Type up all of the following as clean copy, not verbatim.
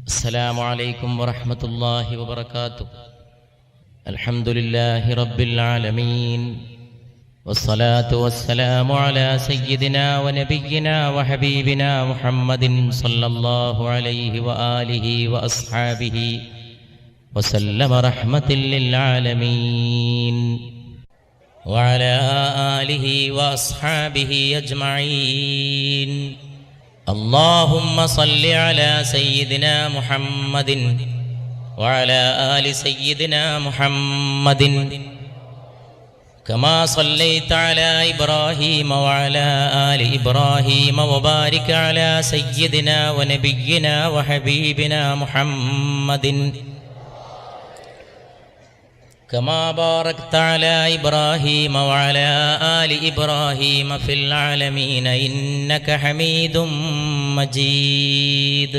السلام عليكم ورحمة الله وبركاته. الحمد لله رب العالمين، والصلاة والسلام على سيدنا ونبينا وحبيبنا محمد صلى الله عليه وآله وأصحابه وسلم رحمة للعالمين وعلى آله وأصحابه أجمعين. اللهم صل على سيدنا محمد وعلى آل سيدنا محمد كما صليت على إبراهيم وعلى آل إبراهيم وبارك على سيدنا ونبينا وحبيبنا محمد كما باركت على إبراهيم وعلى آل إبراهيم في العالمين إنك حميد مجيد.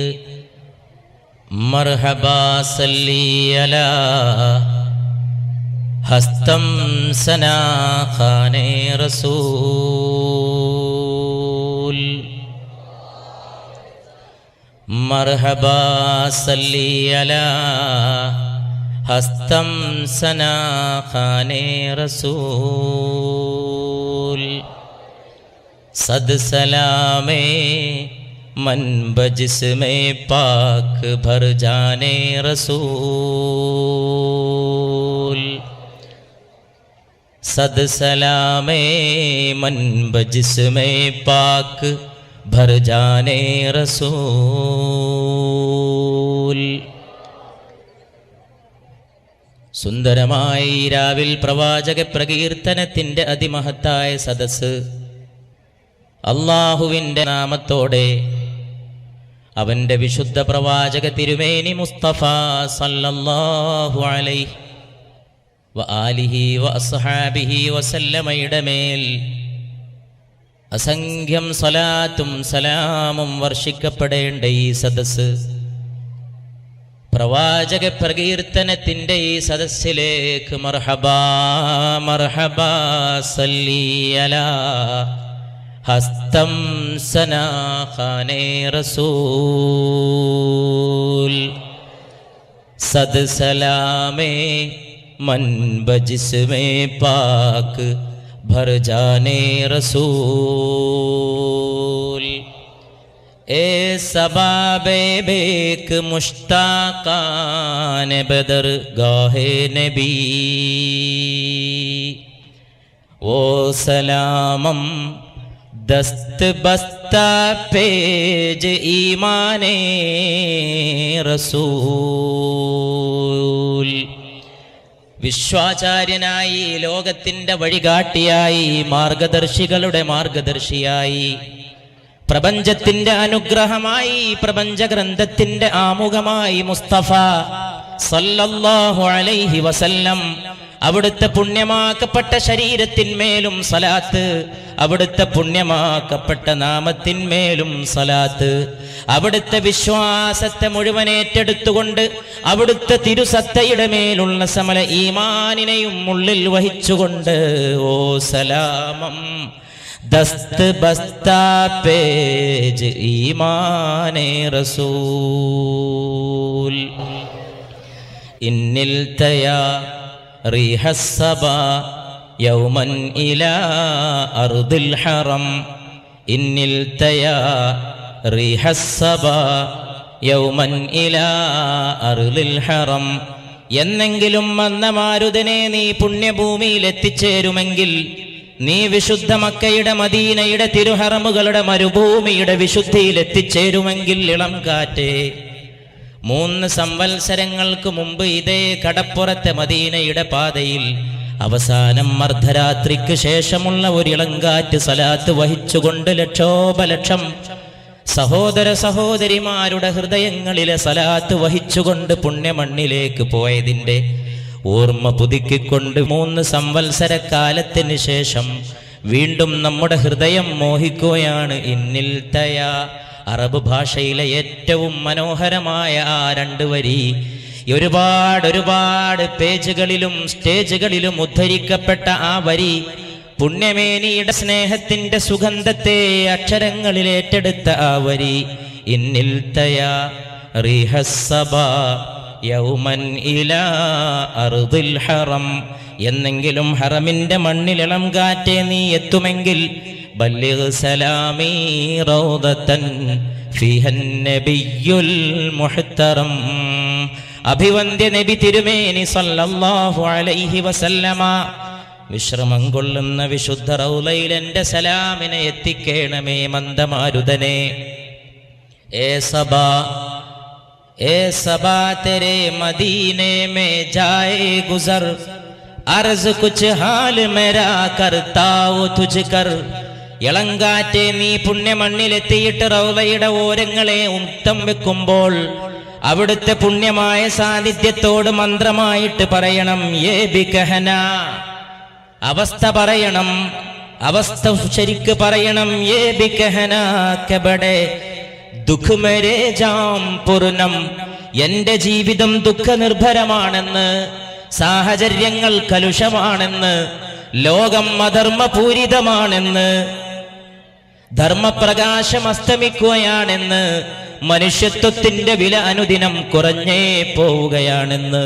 مرحبا صلي على ഹസ്തം സനാ ഖാനെ റസൂൽ. മർഹബാ സല്ലി അലാ ഹസ്തം സനാ ഖാനെ റസൂൽ. സദ് സലാമേ मन बजिस में पाक भर जाने रसूल. सद सलामे मन बजिस में पाक भर जाने रसूल. സുന്ദരമായി രാവിൽ പ്രവാചക പ്രകീർത്തനത്തിൻ്റെ അതിമഹത്തായ സദസ്സ് അള്ളാഹുവിൻ്റെ നാമത്തോടെ അവൻ്റെ വിശുദ്ധ പ്രവാചക തിരുമേനി മുസ്തഫ സല്ലല്ലാഹു അലൈഹി വആലിഹി വഅസ്ഹാബിഹി വസല്ലമയുടെ മേൽ അസംഖ്യം സലാത്തും സലാമും വർഷിക്കപ്പെടേണ്ട ഈ സദസ്സ്, പ്രവാചക പ്രകീർത്തനത്തിൻ്റെ ഈ സദസ്സിലേക്ക് മർഹബാ മർഹബാ സല്ലി അലാ ഹസ്തം സനാ ഖാനെ റസൂൽ. സദ് സലാമേ मन बजिस में पाक भर जाने रसूल. ए सबाबे बेक मुश्ताकान बदर गाहे नबी, वो सलामम दस्त बस्ता पेज ईमाने रसूल. വിശ്വാചാര്യനായി, ലോകത്തിൻ്റെ വഴികാട്ടിയായി, മാർഗദർശികളുടെ മാർഗദർശിയായി, പ്രപഞ്ചത്തിൻ്റെ അനുഗ്രഹമായി, പ്രപഞ്ചഗ്രന്ഥത്തിൻ്റെ ആമുഖമായി മുസ്തഫ സല്ലല്ലാഹു അലൈഹി വസല്ലം, അവിടുത്തെ പുണ്യമാക്കപ്പെട്ട ശരീരത്തിന്മേലും സലാത്ത്, അവിടുത്തെ പുണ്യമാക്കപ്പെട്ട നാമത്തിന്മേലും സലാത്ത്, അവിടുത്തെ വിശ്വാസത്തെ മുഴുവൻ ഏറ്റെടുത്തുകൊണ്ട് അവിടുത്തെ തിരുസത്തയുടെ മേലുള്ള സമല ഈമാനിനെയും ഉള്ളിൽ വഹിച്ചുകൊണ്ട് ഓ സലാമം ദസ്ത് ബസ്താ പേജ് ഈമാനെ റസൂൽ. ഇന്നിൽ തയാ റീഹ സബാ യൗമൻ ഇലാ അർദിൽ ഹറം. ഇന്നിൽ തയാ റീഹ സബാ യൗമൻ ഇലാ അർദിൽ ഹറം. എന്നെങ്കിലും വന്ന മാരുതനെ നീ പുണ്യഭൂമിയിൽ എത്തിച്ചേരുമെങ്കിൽ, നീ വിശുദ്ധ മക്കയുടെ മദീനയുടെ തിരുഹറമുകളുടെ മരുഭൂമിയുടെ വിശുദ്ധിയിൽ എത്തിച്ചേരുമെങ്കിൽ, ഇളം കാറ്റേ, 3 സംവത്സരങ്ങൾക്ക് മുമ്പ് ഇതേ കടപ്പുറത്തെ മദീനയുടെ പാതയിൽ അവസാനം അർദ്ധരാത്രിക്ക് ശേഷമുള്ള ഒരു ഇളങ്കാറ്റ് സലാത്ത് വഹിച്ചുകൊണ്ട് ലക്ഷോപലക്ഷം സഹോദര സഹോദരിമാരുടെ ഹൃദയങ്ങളിലെ സലാത്ത് വഹിച്ചുകൊണ്ട് പുണ്യമണ്ണിലേക്ക് പോയതിൻ്റെ ഓർമ്മ പുതുക്കിക്കൊണ്ട് 3 സംവത്സരക്കാലത്തിന് ശേഷം വീണ്ടും നമ്മുടെ ഹൃദയം മോഹിക്കുകയാണ്. ഇന്നിൽ തയാ, അറബ് ഭാഷയിലെ ഏറ്റവും മനോഹരമായ ആ 2 വരി ഒരുപാട് പേജുകളിലും സ്റ്റേജുകളിലും ഉദ്ധരിക്കപ്പെട്ട ആ വരി പുണ്യമേനിയുടെ സ്നേഹത്തിന്റെ സുഗന്ധത്തെ അക്ഷരങ്ങളിൽ ഏറ്റെടുത്ത ആ വരി ഇന്നിൽ തയാ റീഹസ്സബാ യൗമൻ ഇലാ അർദിൽ ഹറം. എന്നെങ്കിലും ഹറമിന്റെ മണ്ണിലിളം കാറ്റേ നീ എത്തുമെങ്കിൽ ബല്ലിഗ് സലാമി റൗദതൻ ഫീഹൻ നബിയുൽ മുഹ്തറം. അഭിവന്ദ്യ നബി തിരുമേനി സല്ലല്ലാഹു അലൈഹി വസല്ലമ വിശ്രമം കൊള്ളുന്ന വിശുദ്ധ റൗളയിൽ എൻ്റെ സലാമിനെ എത്തിക്കേണമേ മന്ദമാരുതനെ. ए सबा तेरे मदीने में जाए गुजर, अर्ज कुछ हाल मेरा करता वो तुझ कर. ഇളങ്കാറ്റെ നീ പുണ്യമണ്ണിലെത്തിയിട്ട് റൗളയുടെ ഓരങ്ങളെ ഉത്തം വെക്കുമ്പോൾ അവിടുത്തെ പുണ്യമായ സാന്നിധ്യത്തോട് മന്ത്രമായിട്ട് പറയണം യേ ബികഹന. അവസ്ഥ പറയണം, അവസ്ഥ ശരിക്ക് പറയണം. യേ ബികഹന കബടെ ദുഃഖ് മേരേ ജാം പൂർണം. എന്റെ ജീവിതം ദുഃഖനിർഭരമാണെന്ന്, സാഹചര്യങ്ങൾ കലുഷമാണെന്ന്, ലോകം അധർമ്മപൂരിതമാണെന്ന്, ധർമ്മപ്രകാശം അസ്തമിക്കുകയാണെന്ന്, മനുഷ്യത്വത്തിന്റെ വില അനുദിനം കുറഞ്ഞേ പോവുകയാണെന്ന്.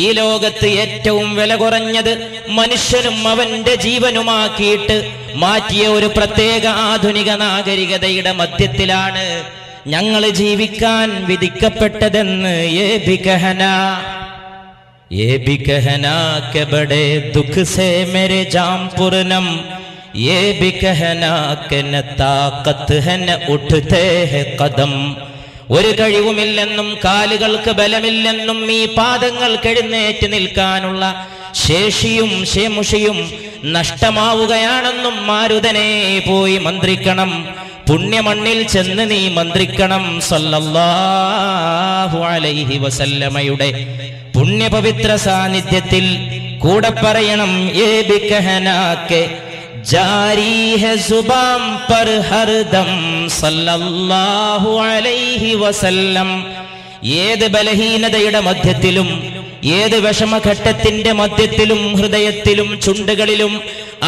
ഈ ലോകത്ത് ഏറ്റവും വില കുറഞ്ഞത് മനുഷ്യനും അവന്റെ ജീവനുമാക്കിയിട്ട് മാറ്റിയ ഒരു പ്രത്യേക ആധുനിക നാഗരികതയുടെ മധ്യത്തിലാണ് ഞങ്ങൾ ജീവിക്കാൻ വിധിക്കപ്പെട്ടതെന്ന്. ये भी कहना के बड़े दुख से मेरे जाम पूर्णम, ये भी कहना के न ताकत है न उठते हैं कदम. ഒരു കഴിവുമില്ലെന്നും കാലുകൾക്ക് ബലമില്ലെന്നും ഈ പാദങ്ങൾക്ക് എഴുന്നേറ്റ് നിൽക്കാനുള്ള ശേഷിയും ശേമുഷിയും നഷ്ടമാവുകയാണെന്നും മാരുതനെ പോയി മന്ത്രിക്കണം. പുണ്യമണ്ണിൽ ചെന്ന് നീ മന്ത്രിക്കണം. സല്ലല്ലാഹു അലൈഹി വസല്ലമയുടെ പുണ്യപവിത്ര സാന്നിധ്യത്തിൽ കൂടെ പറയണം യേ ബികഹനാക്കെ ജാരി ഹെ സുബാം പർ ഹർദം സല്ലല്ലാഹു അലൈഹി വസല്ലം. ഏത് ബലഹീനതയുടെ മധ്യത്തിലും ഏത് വിഷമഘട്ടത്തിന്റെ മധ്യത്തിലും ഹൃദയത്തിലും ചുണ്ടുകളിലും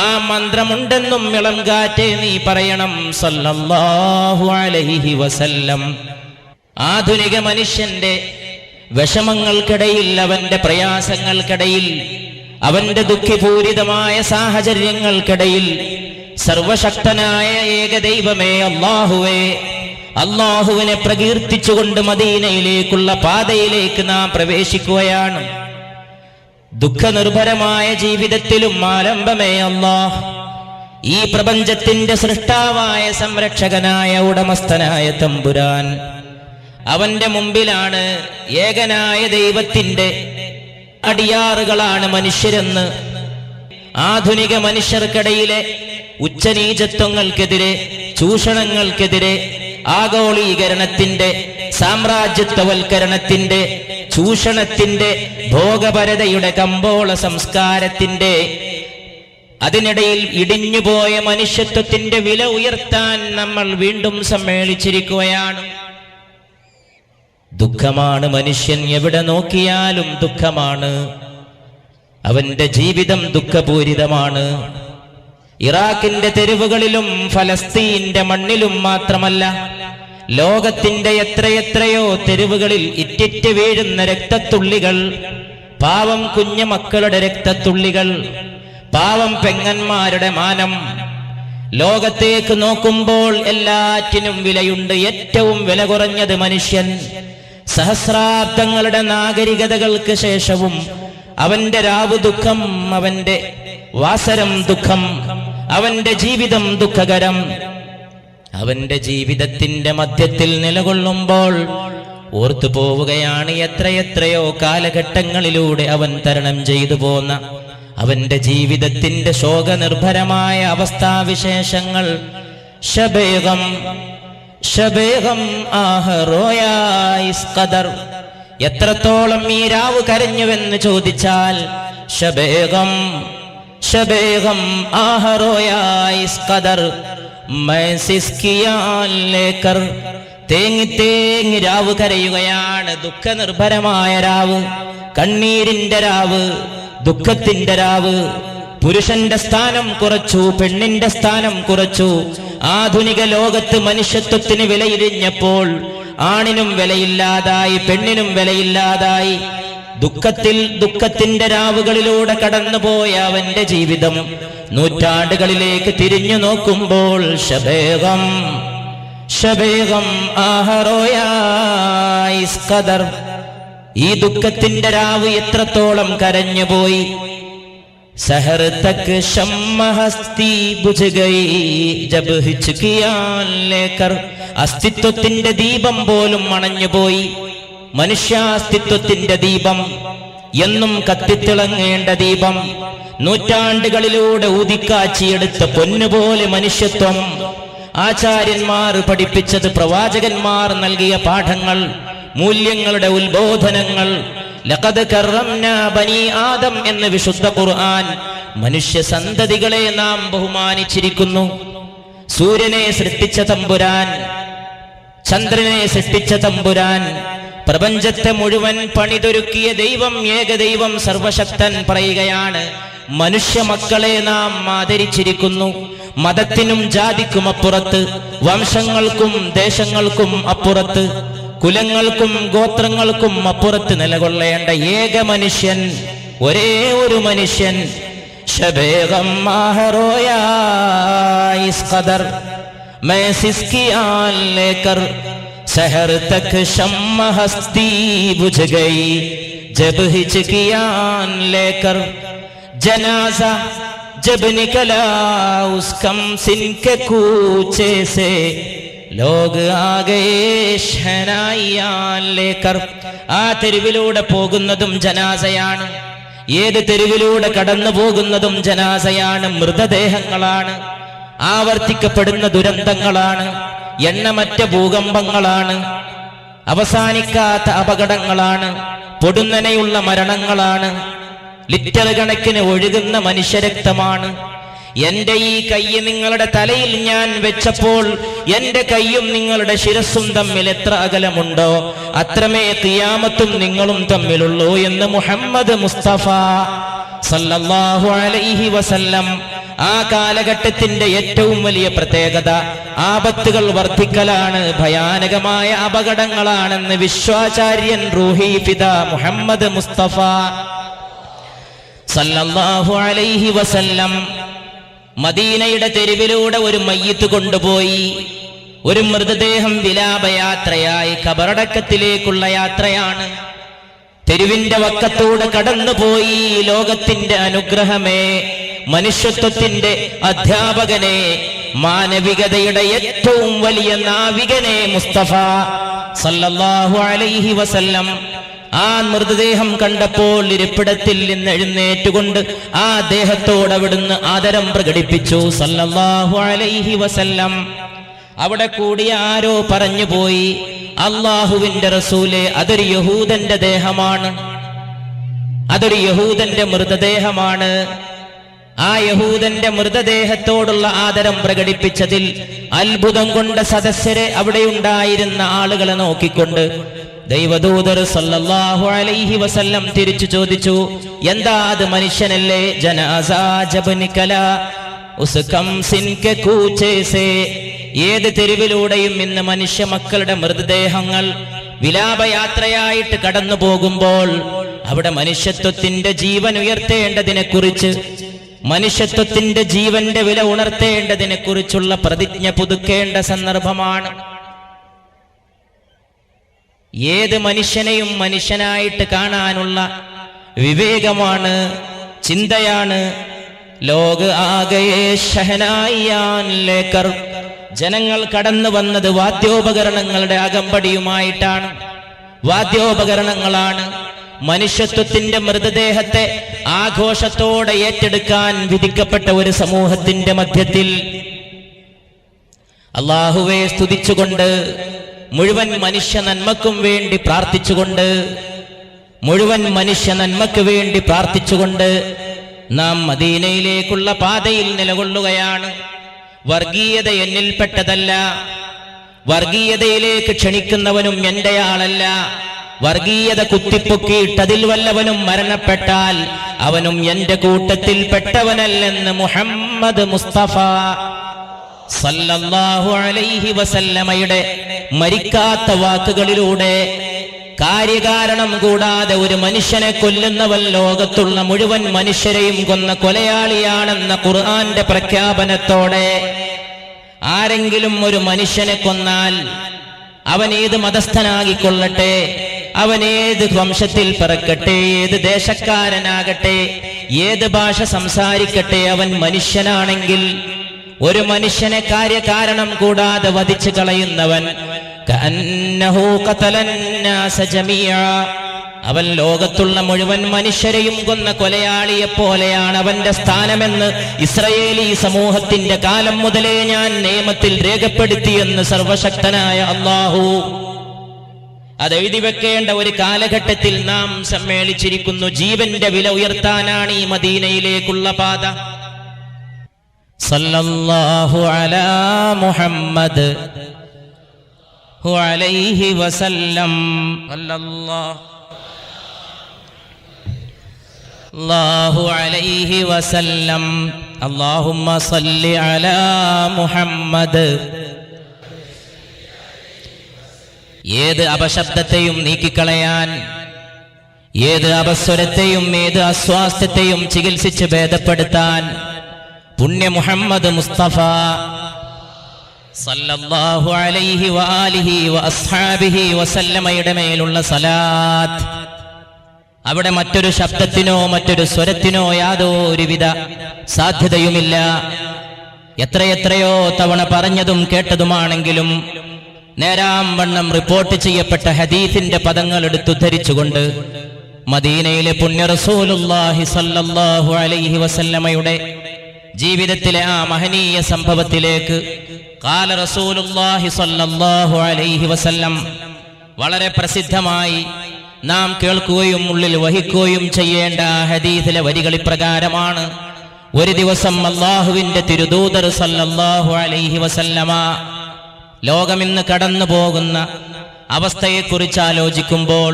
ആ മന്ത്രമുണ്ടെന്നും ഇളങ്കാറ്റെ നീ പറയണം സല്ലല്ലാഹു അലൈഹി വസല്ലം. ആധുനിക മനുഷ്യന്റെ വിഷമങ്ങൾക്കിടയിൽ, അവന്റെ പ്രയാസങ്ങൾക്കിടയിൽ, അവന്റെ ദുഃഖപൂരിതമായ സാഹചര്യങ്ങൾക്കിടയിൽ സർവശക്തനായ ഏകദൈവമേ അല്ലാഹുവേ, അല്ലാഹുവിനെ പ്രകീർത്തിച്ചുകൊണ്ട് മദീനയിലേക്കുള്ള പാതയിലേക്ക് നാം പ്രവേശിക്കുകയാണ്. ദുഃഖനിർഭരമായ ജീവിതത്തിലും ആലംബമേ അല്ലാഹ്, ഈ പ്രപഞ്ചത്തിന്റെ സൃഷ്ടാവായ സംരക്ഷകനായ ഉടമസ്ഥനായ തമ്പുരാൻ, അവന്റെ മുമ്പിലാണ് ഏകനായ ദൈവത്തിന്റെ അടിയാറുകളാണ് മനുഷ്യരെന്ന് ആധുനിക മനുഷ്യർക്കിടയിലെ ഉച്ചനീചത്വങ്ങൾക്കെതിരെ, ചൂഷണങ്ങൾക്കെതിരെ, ആഗോളീകരണത്തിന്റെ, സാമ്രാജ്യത്വവൽക്കരണത്തിന്റെ, ചൂഷണത്തിന്റെ, ഭോഗപരതയുടെ കമ്പോള സംസ്കാരത്തിന്റെ അതിനിടയിൽ ഇടിഞ്ഞുപോയ മനുഷ്യത്വത്തിന്റെ വില ഉയർത്താൻ നമ്മൾ വീണ്ടും സമ്മേളിച്ചിരിക്കുകയാണ്. ദുഃഖമാണ് മനുഷ്യൻ, എവിടെ നോക്കിയാലും ദുഃഖമാണ്. അവന്റെ ജീവിതം ദുഃഖപൂരിതമാണ്. ഇറാഖിന്റെ തെരുവുകളിലും ഫലസ്തീന്റെ മണ്ണിലും മാത്രമല്ല, ലോകത്തിന്റെ എത്രയെത്രയോ തെരുവുകളിൽ ഇറ്റിറ്റ് വീഴുന്ന രക്തത്തുള്ളികൾ, പാവം കുഞ്ഞു മക്കളുടെ രക്തത്തുള്ളികൾ, പാവം പെങ്ങന്മാരുടെ മാനം. ലോകത്തേക്ക് നോക്കുമ്പോൾ എല്ലാറ്റിനും വിലയുണ്ട്. ഏറ്റവും വില കുറഞ്ഞത് മനുഷ്യൻ. സഹസ്രാബ്ദങ്ങളുടെ നാഗരികതകൾക്ക് ശേഷവും അവന്റെ രാവു ദുഃഖം, അവന്റെ വാസരം ദുഃഖം, അവന്റെ ജീവിതം ദുഃഖകരം. അവന്റെ ജീവിതത്തിന്റെ മധ്യത്തിൽ നിലകൊള്ളുമ്പോൾ ഓർത്തു പോവുകയാണ് എത്രയെത്രയോ കാലഘട്ടങ്ങളിലൂടെ അവൻ തരണം ചെയ്തു പോന്ന അവന്റെ ജീവിതത്തിന്റെ ശോകനിർഭരമായ അവസ്ഥാവിശേഷങ്ങൾ. ശബേഗം ശബേഗം ആഹ് റോയാ ഇസ് ഖദർ. എത്രത്തോളം ഈ രാവ് കരഞ്ഞുവെന്ന് ചോദിച്ചാൽ ശബേഗം ശബേഗം ആഹ് റോയാ ഇസ് ഖദർ മൈ സിസ്കിയാൻ ലേക്കർ. തേങ്ങി തേങ്ങി രാവ് കരയുകയാണ്. ദുഃഖനിർഭരമായ രാവ്, കണ്ണീരിന്റെ രാവ്, ദുഃഖത്തിന്റെ രാവ്. പുരുഷന്റെ സ്ഥാനം കുറച്ചു, പെണ്ണിന്റെ സ്ഥാനം കുറച്ചു. ആധുനിക ലോകത്ത് മനുഷ്യത്വത്തിന് വിലയിരിഞ്ഞപ്പോൾ ആണിനും വിലയില്ലാതായി, പെണ്ണിനും വിലയില്ലാതായി. ദുഃഖത്തിന്റെ രാവുകളിലൂടെ കടന്നുപോയ അവന്റെ ജീവിതം നൂറ്റാണ്ടുകളിലേക്ക് തിരിഞ്ഞു നോക്കുമ്പോൾ ശബേഗം ആഹറോയായിസ്കദർ, ഈ ദുഃഖത്തിന്റെ രാവ് എത്രത്തോളം കരഞ്ഞുപോയി. സഹർ തക് ശമ്മഹസ്തി ബുझ ഗയി ജബ് ഹിച്കിയാൻ ലേക്കർ, അസ്തിത്വത്തിന്റെ ദീപം പോലും അണഞ്ഞുപോയി. മനുഷ്യാസ്തിത്വത്തിന്റെ ദീപം, എന്നും കത്തിത്തിളങ്ങേണ്ട ദീപം, നൂറ്റാണ്ടുകളിലൂടെ ഊതിക്കാച്ചിയെടുത്ത പൊന്നുപോലെ മനുഷ്യത്വം, ആചാര്യന്മാർ പഠിപ്പിച്ചത്, പ്രവാചകന്മാർ നൽകിയ പാഠങ്ങൾ, മൂല്യങ്ങളുടെ ഉത്ബോധനങ്ങൾ. ലഖദ് കറംനാ ബനി ആദം എന്ന് വിശുദ്ധ ഖുർആൻ മനുഷ്യ സന്തതികളെ നാം ബഹുമാനിച്ചിരിക്കുന്നു. സൂര്യനെ സൃഷ്ടിച്ച തമ്പുരാൻ, ചന്ദ്രനെ സൃഷ്ടിച്ച തമ്പുരാൻ, പ്രപഞ്ചത്തെ മുഴുവൻ പണിതൊരുക്കിയ ദൈവം, ഏകദൈവം, സർവശക്തൻ പറയുകയാണ്, മനുഷ്യ മക്കളെ നാം ആദരിച്ചിരിക്കുന്നു. മതത്തിനും ജാതിക്കും അപ്പുറത്ത്, വംശങ്ങൾക്കും ദേശങ്ങൾക്കും അപ്പുറത്ത്, കുലങ്ങൾക്കും ഗോത്രങ്ങൾക്കും അപ്പുറത്ത് നിലകൊള്ളേണ്ട ഏക മനുഷ്യൻ, ഒരേ ഒരു മനുഷ്യൻ. ശബേഗം ആഹറോയായിസ്കദർ मैं सिस्कियान लेकर शहर तक शम्म हस्ती बुझ गई जब हिचकियान लेकर जनाजा जब निकला उस कम सिन के कूचे से लोग आ गए शहनाइयान लेकर. ആ തെരുവിലൂടെ പോകുന്നതും ജനാസയാണ്. ഏത് തെരുവിലൂടെ കടന്നു പോകുന്നതും ജനാസയാണ്. മൃതദേഹങ്ങളാണ്, ആവർത്തിക്കപ്പെടുന്ന ദുരന്തങ്ങളാണ്, എണ്ണമറ്റ ഭൂകമ്പങ്ങളാണ്, അവസാനിക്കാത്ത അപകടങ്ങളാണ്, പൊടുന്നനെയുള്ള മരണങ്ങളാണ്, ലിറ്റർ കണക്കിന് ഒഴുകുന്ന മനുഷ്യരക്തമാണ്. എന്റെ ഈ കൈ നിങ്ങളുടെ തലയിൽ ഞാൻ വെച്ചപ്പോൾ എന്റെ കൈയും നിങ്ങളുടെ ശിരസ്സും തമ്മിൽ എത്ര അകലമുണ്ടോ അത്രമേ ഖിയാമത്തും നിങ്ങളും തമ്മിലുള്ളൂ എന്ന് മുഹമ്മദ് മുസ്തഫ സല്ലല്ലാഹു അലൈഹി വസല്ലം. ആ കാലഘട്ടത്തിന്റെ ഏറ്റവും വലിയ പ്രത്യേകത ആപത്തുകൾ വർദ്ധിക്കലാണ്, ഭയാനകമായ അപകടങ്ങളാണെന്ന് വിശ്വാചാര്യൻ റൂഹി ഫിദാ മുഹമ്മദ് മുസ്തഫ സല്ലല്ലാഹു അലൈഹി വസല്ലം മദീനയുടെ തെരുവിലൂടെ ഒരു മയ്യിത്ത് കൊണ്ടുപോയി. ഒരു മൃതദേഹം വിലാപയാത്രയായി ഖബറടക്കത്തിലേക്കുള്ള യാത്രയാണ്. തെരുവിന്റെ വക്കത്തൂടെ കടന്നുപോയി. ലോകത്തിന്റെ അനുഗ്രഹമേ, മനുഷ്യത്വത്തിന്റെ അധ്യാപകനെ, മാനവികതയുടെ ഏറ്റവും വലിയ നാവികനെ മുസ്തഫ സല്ലല്ലാഹു അലൈഹി വസല്ലം ആ മൃതദേഹം കണ്ടപ്പോൾ ഇരിപ്പിടത്തിൽ നിന്ന് എഴുന്നേറ്റുകൊണ്ട് ആ ദേഹത്തോട് അവിടുന്ന് ആദരം പ്രകടിപ്പിച്ചു സല്ലല്ലാഹു അലൈഹി വസല്ലം. അവിടെ കൂടിയ ആരോ പറഞ്ഞുപോയി, അല്ലാഹുവിന്റെ റസൂലേ, അതൊരു യഹൂദന്റെ ദേഹമാണ്, അതൊരു യഹൂദന്റെ മൃതദേഹമാണ്. ആ യഹൂദന്റെ മൃതദേഹത്തോടുള്ള ആദരം പ്രകടിപ്പിച്ചതിൽ അത്ഭുതം കൊണ്ട സദസ്യരെ, അവിടെയുണ്ടായിരുന്ന ആളുകളെ നോക്കിക്കൊണ്ട് ദൈവദൂതർ സല്ലല്ലാഹു അലൈഹി വസല്ലം തിരിച്ചു ചോദിച്ചു, എന്താ അത് മനുഷ്യനല്ലേ? ജനാസാ ജബ് നികലാ ഉസ് കം സിൻ കെ കൂച്ചേ സേ. ഏത് തെരുവിലൂടെയും ഇന്ന് മനുഷ്യ മക്കളുടെ മൃതദേഹങ്ങൾ വിലാപയാത്രയായിട്ട് കടന്നു പോകുമ്പോൾ അവിടെ മനുഷ്യത്വത്തിന്റെ ജീവൻ ഉയർത്തേണ്ടതിനെ കുറിച്ച്, മനുഷ്യത്വത്തിന്റെ ജീവന്റെ വില ഉണർത്തേണ്ടതിനെ കുറിച്ചുള്ള പ്രതിജ്ഞ പുതുക്കേണ്ട സന്ദർഭമാണ്. ഏത് മനുഷ്യനെയും മനുഷ്യനായിട്ട് കാണാനുള്ള വിവേകമാണ്, ചിന്തയാണ്. ലോക ആകയെ ഷഹനായിയാൻ ലേക്കർ. ജനങ്ങൾ കടന്നു വന്നത് വാദ്യോപകരണങ്ങളുടെ അകമ്പടിയുമായിട്ടാണ്, വാദ്യോപകരണങ്ങളാണ്. മനുഷ്യത്വത്തിന്റെ മൃതദേഹത്തെ ആഘോഷത്തോടെ ഏറ്റെടുക്കാൻ വിധിക്കപ്പെട്ട ഒരു സമൂഹത്തിന്റെ മധ്യത്തിൽ അല്ലാഹുവെ സ്തുതിച്ചുകൊണ്ട്, മുഴുവൻ മനുഷ്യ നന്മക്കും വേണ്ടി പ്രാർത്ഥിച്ചുകൊണ്ട്, മുഴുവൻ മനുഷ്യ നന്മക്ക് വേണ്ടി പ്രാർത്ഥിച്ചുകൊണ്ട് നാം മദീനയിലേക്കുള്ള പാതയിൽ നിലകൊള്ളുകയാണ്. വർഗീയത എന്നിൽപ്പെട്ടതല്ല, വർഗീയതയിലേക്ക് ക്ഷണിക്കുന്നവനും എന്റെ ആളല്ല. വർഗീയത കുത്തിപ്പൊക്കിയിട്ടതിൽ വല്ലവനും മരണപ്പെട്ടാൽ അവനും എന്റെ കൂട്ടത്തിൽ പെട്ടവനല്ലെന്ന് മുഹമ്മദ് മുസ്തഫ സല്ലല്ലാഹു അലൈഹി വസല്ലമയുടെ മരിക്കാത്ത വാക്കുകളിലൂടെ കാര്യകാരണം കൂടാതെ ഒരു മനുഷ്യനെ കൊല്ലുന്നവൻ ലോകത്തുള്ള മുഴുവൻ മനുഷ്യരെയും കൊന്ന കൊലയാളിയാണെന്ന ഖുർആന്റെ പ്രഖ്യാപനത്തോടെ ആരെങ്കിലും ഒരു മനുഷ്യനെ കൊന്നാൽ അവൻ ഏത് മതസ്ഥനാകിക്കൊള്ളട്ടെ, അവൻ ഏത് വംശത്തിൽ പിറക്കട്ടെ, ഏത് ദേശക്കാരനാകട്ടെ, ഏത് ഭാഷ സംസാരിക്കട്ടെ, അവൻ മനുഷ്യനാണെങ്കിൽ ഒരു മനുഷ്യനെ കാര്യകാരണം കൂടാതെ വധിച്ചു കളയുന്നവൻ കഅന്നഹു ഖതലന്നാസ ജമീഅ, അവൻ ലോകത്തുള്ള മുഴുവൻ മനുഷ്യരെയും കൊന്ന കൊലയാളിയെ പോലെയാണ് അവന്റെ സ്ഥാനമെന്ന് ഇസ്രായേലി സമൂഹത്തിന്റെ കാലം മുതലേ ഞാൻ നിയമത്തിൽ രേഖപ്പെടുത്തിയെന്ന് സർവശക്തനായ അല്ലാഹു. അതെഴുതി വെക്കേണ്ട ഒരു കാലഘട്ടത്തിൽ നാം സമ്മേളിച്ചിരിക്കുന്നു. ജീവന്റെ വില ഉയർത്താനാണ് ഈ മദീനയിലേക്കുള്ള പാത. സല്ലല്ലാഹു അലാ മുഹമ്മദ് അലൈഹി വസല്ലം. അല്ലാഹു അലൈഹി വസല്ലം. അല്ലാഹുമ്മ സല്ലി അലാ മുഹമ്മദ്. ഏത് അപശബ്ദത്തെയും നീക്കിക്കളയാൻ, ഏത് അപസ്വരത്തെയും ഏത് അസ്വാസ്ഥ്യത്തെയും ചികിത്സിച്ച് ഭേദപ്പെടുത്താൻ പുണ്യ മുഹമ്മദ് മുസ്തഫ സല്ലല്ലാഹു അലൈഹി വആലിഹി വഅസ്ഹാബിഹി വസല്ലമയുടെ മേലുള്ള സലാത്ത്, അവിടെ മറ്റൊരു ശബ്ദത്തിനോ മറ്റൊരു സ്വരത്തിനോ യാതൊരുവിധ സാധ്യതയുമില്ല. എത്രയെത്രയോ തവണ പറഞ്ഞതും കേട്ടതുമാണെങ്കിലും നേരാം വണ്ണം റിപ്പോർട്ട് ചെയ്യപ്പെട്ട ഹദീസിന്റെ പദങ്ങൾ എടുത്തുദ്ധരിച്ചുകൊണ്ട് മദീനയിലെ പുണ്യ റസൂലുള്ളാഹി സല്ലല്ലാഹു അലൈഹി വസല്ലമയുടെ ജീവിതത്തിലെ ആ മഹനീയ സംഭവത്തിലേക്ക് ഖാല റസൂലുള്ളാഹി സ്വല്ലല്ലാഹു അലൈഹി വസല്ലം വളരെ പ്രസിദ്ധമായി നാം കേൾക്കുകയും ഉള്ളിൽ വഹിക്കുകയും ചെയ്യേണ്ട ഹദീസിലെ വരികൾ ഇപ്രകാരമാണ്. ഒരു ദിവസം അല്ലാഹുവിന്റെ തിരുദൂതർ സല്ലല്ലാഹു അലൈഹി വസല്ലമ ലോകമിന്ന് കടന്നു പോകുന്ന അവസ്ഥയെക്കുറിച്ച് ആലോചിക്കുമ്പോൾ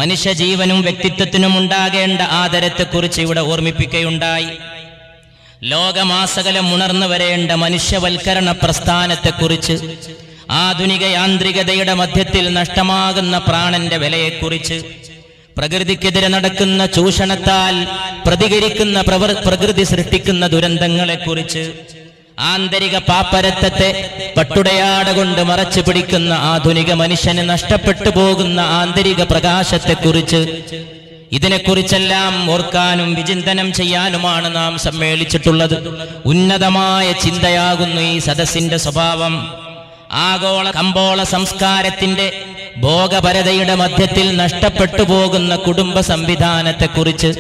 മനുഷ്യജീവനും വ്യക്തിത്വത്തിനും ഉണ്ടാകേണ്ട ആദരത്തെക്കുറിച്ച് ഇവിടെ ഓർമ്മിപ്പിക്കുകയുണ്ടായി. ലോകമാസകലം ഉണർന്നു വരേണ്ട മനുഷ്യവൽക്കരണ പ്രസ്ഥാനത്തെക്കുറിച്ച്, ആധുനിക യാന്ത്രികതയുടെ മധ്യത്തിൽ നഷ്ടമാകുന്ന പ്രാണന്റെ വിലയെക്കുറിച്ച്, പ്രകൃതിക്കെതിരെ നടക്കുന്ന ചൂഷണത്താൽ പ്രതികരിക്കുന്ന പ്രകൃതി സൃഷ്ടിക്കുന്ന ദുരന്തങ്ങളെക്കുറിച്ച്, ആന്തരിക പാപ്പരത്വത്തെ പട്ടുടയാട കൊണ്ട് മറച്ചു പിടിക്കുന്ന ആധുനിക മനുഷ്യന് നഷ്ടപ്പെട്ടു പോകുന്ന ആന്തരിക പ്രകാശത്തെക്കുറിച്ച്, ഇതിനെക്കുറിച്ചെല്ലാം ഓർക്കാനും വിചിന്തനം ചെയ്യാനുമാണ് നാം സമ്മേളിച്ചിട്ടുള്ളത്. ഉന്നതമായ ചിന്തയാകുന്നു ഈ സദസ്സിന്റെ സ്വഭാവം. ആഗോള കമ്പോള സംസ്കാരത്തിന്റെ ഭോഗപരതയുടെ മധ്യത്തിൽ നഷ്ടപ്പെട്ടു പോകുന്ന കുടുംബ സംവിധാനത്തെക്കുറിച്ച്,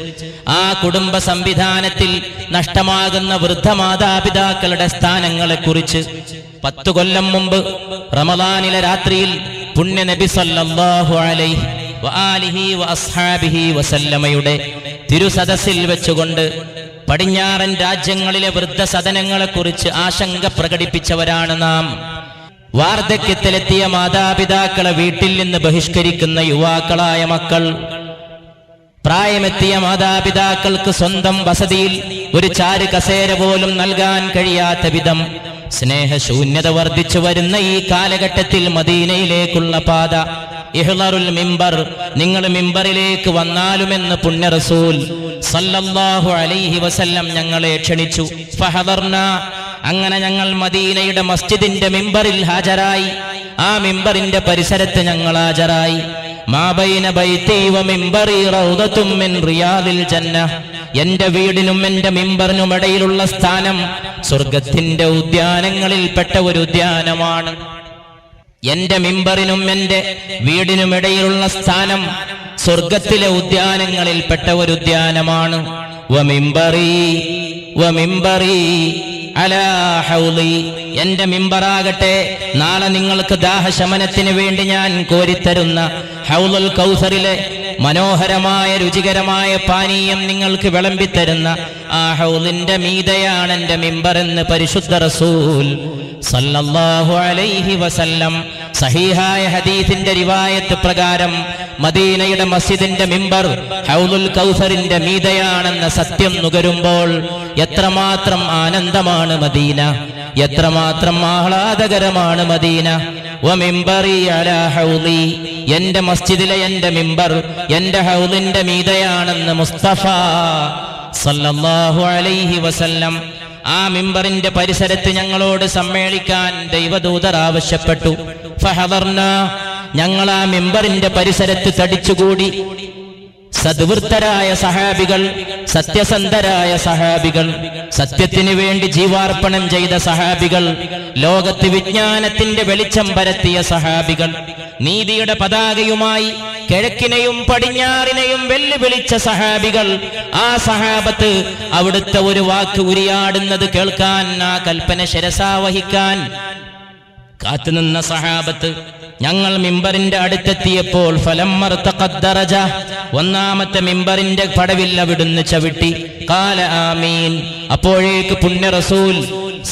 ആ കുടുംബ സംവിധാനത്തിൽ നഷ്ടമാകുന്ന വൃദ്ധ മാതാപിതാക്കളുടെ സ്ഥാനങ്ങളെക്കുറിച്ച് 10 കൊല്ലം മുമ്പ് റമദാനിലെ രാത്രിയിൽ പുണ്യ നബി സല്ലല്ലാഹു അലൈഹി വആലിഹി വഅസ്ഹാബിഹി വസല്ലമയുടെ തിരുസദസ്സിൽ വെച്ചുകൊണ്ട് പടിഞ്ഞാറൻ രാജ്യങ്ങളിലെ വൃദ്ധസദനങ്ങളെക്കുറിച്ച് ആശങ്ക പ്രകടിപ്പിച്ചവരാണ് നാം. വാർദ്ധക്യത്തിലെത്തിയ മാതാപിതാക്കളെ വീട്ടിൽ നിന്ന് ബഹിഷ്കരിക്കുന്ന യുവാക്കളായ മക്കൾ, പ്രായമെത്തിയ മാതാപിതാക്കൾക്ക് സ്വന്തം വസതിയിൽ ഒരു ചാരു കസേര പോലും നൽകാൻ കഴിയാത്ത വിധം സ്നേഹശൂന്യത വർദ്ധിച്ചു വരുന്ന ഈ കാലഘട്ടത്തിൽ മദീനയിലേക്കുള്ള പാത, ഇഹ്ളറുൽ മിമ്പർ, നിങ്ങൾ മിമ്പറിലേക്ക് വന്നാലുമെന്ന് പുണ്യ റസൂൽ സല്ലല്ലാഹു അലൈഹി വസല്ലം ഞങ്ങളെ ക്ഷണിച്ചു. ഫഹദർന, അങ്ങനെ ഞങ്ങൾ മദീനയുടെ മസ്ജിദിന്റെ മിമ്പറിൽ ഹാജരായി. ആ മിമ്പറിന്റെ പരിസരത്ത് ഞങ്ങൾ ഹാജരായി. മാ ബൈന ബൈതി വ മിമ്പറി റൗദത്തും മിൻ റിയാദിൽ ജന്ന, എന്റെ വീടിനും എന്റെ മിമ്പറിനും ഇടയിലുള്ള സ്ഥാനം സ്വർഗത്തിന്റെ ഉദ്യാനങ്ങളിൽപ്പെട്ട ഒരു ഉദ്യാനമാണ്. എന്റെ മിമ്പറിനും എന്റെ വീടിനുമിടയിലുള്ള സ്ഥാനം സ്വർഗത്തിലെ ഉദ്യാനങ്ങളിൽപ്പെട്ട ഒരു ഉദ്യാനമാണ്. വമിമ്പറി അലാ ഹൗളി, എന്റെ മിമ്പറാകട്ടെ നാളെ നിങ്ങൾക്ക് ദാഹശമനത്തിന് വേണ്ടി ഞാൻ കോരിത്തരുന്ന ഹൗലുൽ കൗസറിലെ മനോഹരമായ രുചികരമായ പാനീയം നിങ്ങൾക്ക് വിളമ്പിത്തരുന്ന ആ ഹൗലിന്റെ മീതയാണ് എന്റെ മിമ്പർ എന്ന് പരിശുദ്ധ റസൂൽ സല്ലല്ലാഹു അലൈഹി വസല്ലം സഹീഹായ ഹദീസിന്റെ റിവായത്ത് പ്രകാരം മദീനയുടെ മസ്ജിദിന്റെ മിമ്പർ ഹൗലുൽ കൗസറിന്റെ മീതയാണെന്ന സത്യം നുകരുമ്പോൾ എത്രമാത്രം ആനന്ദമാണ് മദീന, എത്രമാത്രം ആഹ്ലാദകരമാണ് മദീന. വമിംബറി അലാ ഹൗളി, എന്റെ മസ്ജിദിലെ എന്റെ മിമ്പർ എന്റെ ഹൗളിന്റെ മീതയാണെന്ന് മുസ്തഫ സല്ലല്ലാഹു അലൈഹി വസല്ലം. ആ മിമ്പറിന്റെ പരിസരത്ത് ഞങ്ങളോട് സമ്മേളിക്കാൻ ദൈവദൂതർ ആവശ്യപ്പെട്ടു. ഫഹദർനാ, ഞങ്ങൾ ആ മിമ്പറിന്റെ പരിസരത്ത് തടിച്ചുകൂടി. സദ്വൃത്തരായ സഹാബികൾ, സത്യസന്ധരായ സഹാബികൾ, സത്യത്തിന് വേണ്ടി ജീവാർപ്പണം ചെയ്ത സഹാബികൾ, ലോകത്ത് വിജ്ഞാനത്തിന്റെ വെളിച്ചം പരത്തിയ സഹാബികൾ, നീതിയുടെ പതാകയുമായി കിഴക്കിനെയും പടിഞ്ഞാറിനെയും വെല്ലുവിളിച്ച സഹാബികൾ, ആ സഹാബത്ത് അവിടുത്തെ ഒരു വാക്ക് ഉരിയാടുന്നത് കേൾക്കാൻ, ആ കൽപ്പന ശിരസാവഹിക്കാൻ കാത്തുനിന്ന സഹാബത്ത്. ഞങ്ങൾ മിമ്പറിന്റെ അടുത്തെത്തിയപ്പോൾ ഫലമ്മർതഖദ്ദറജ, ഒന്നാമത്തെ മിമ്പറിന്റെ പടവിൽ അവിടുന്ന് ചവിട്ടി. ഖാല ആമീൻ, അപ്പോഴേക്ക് പുണ്യ റസൂൽ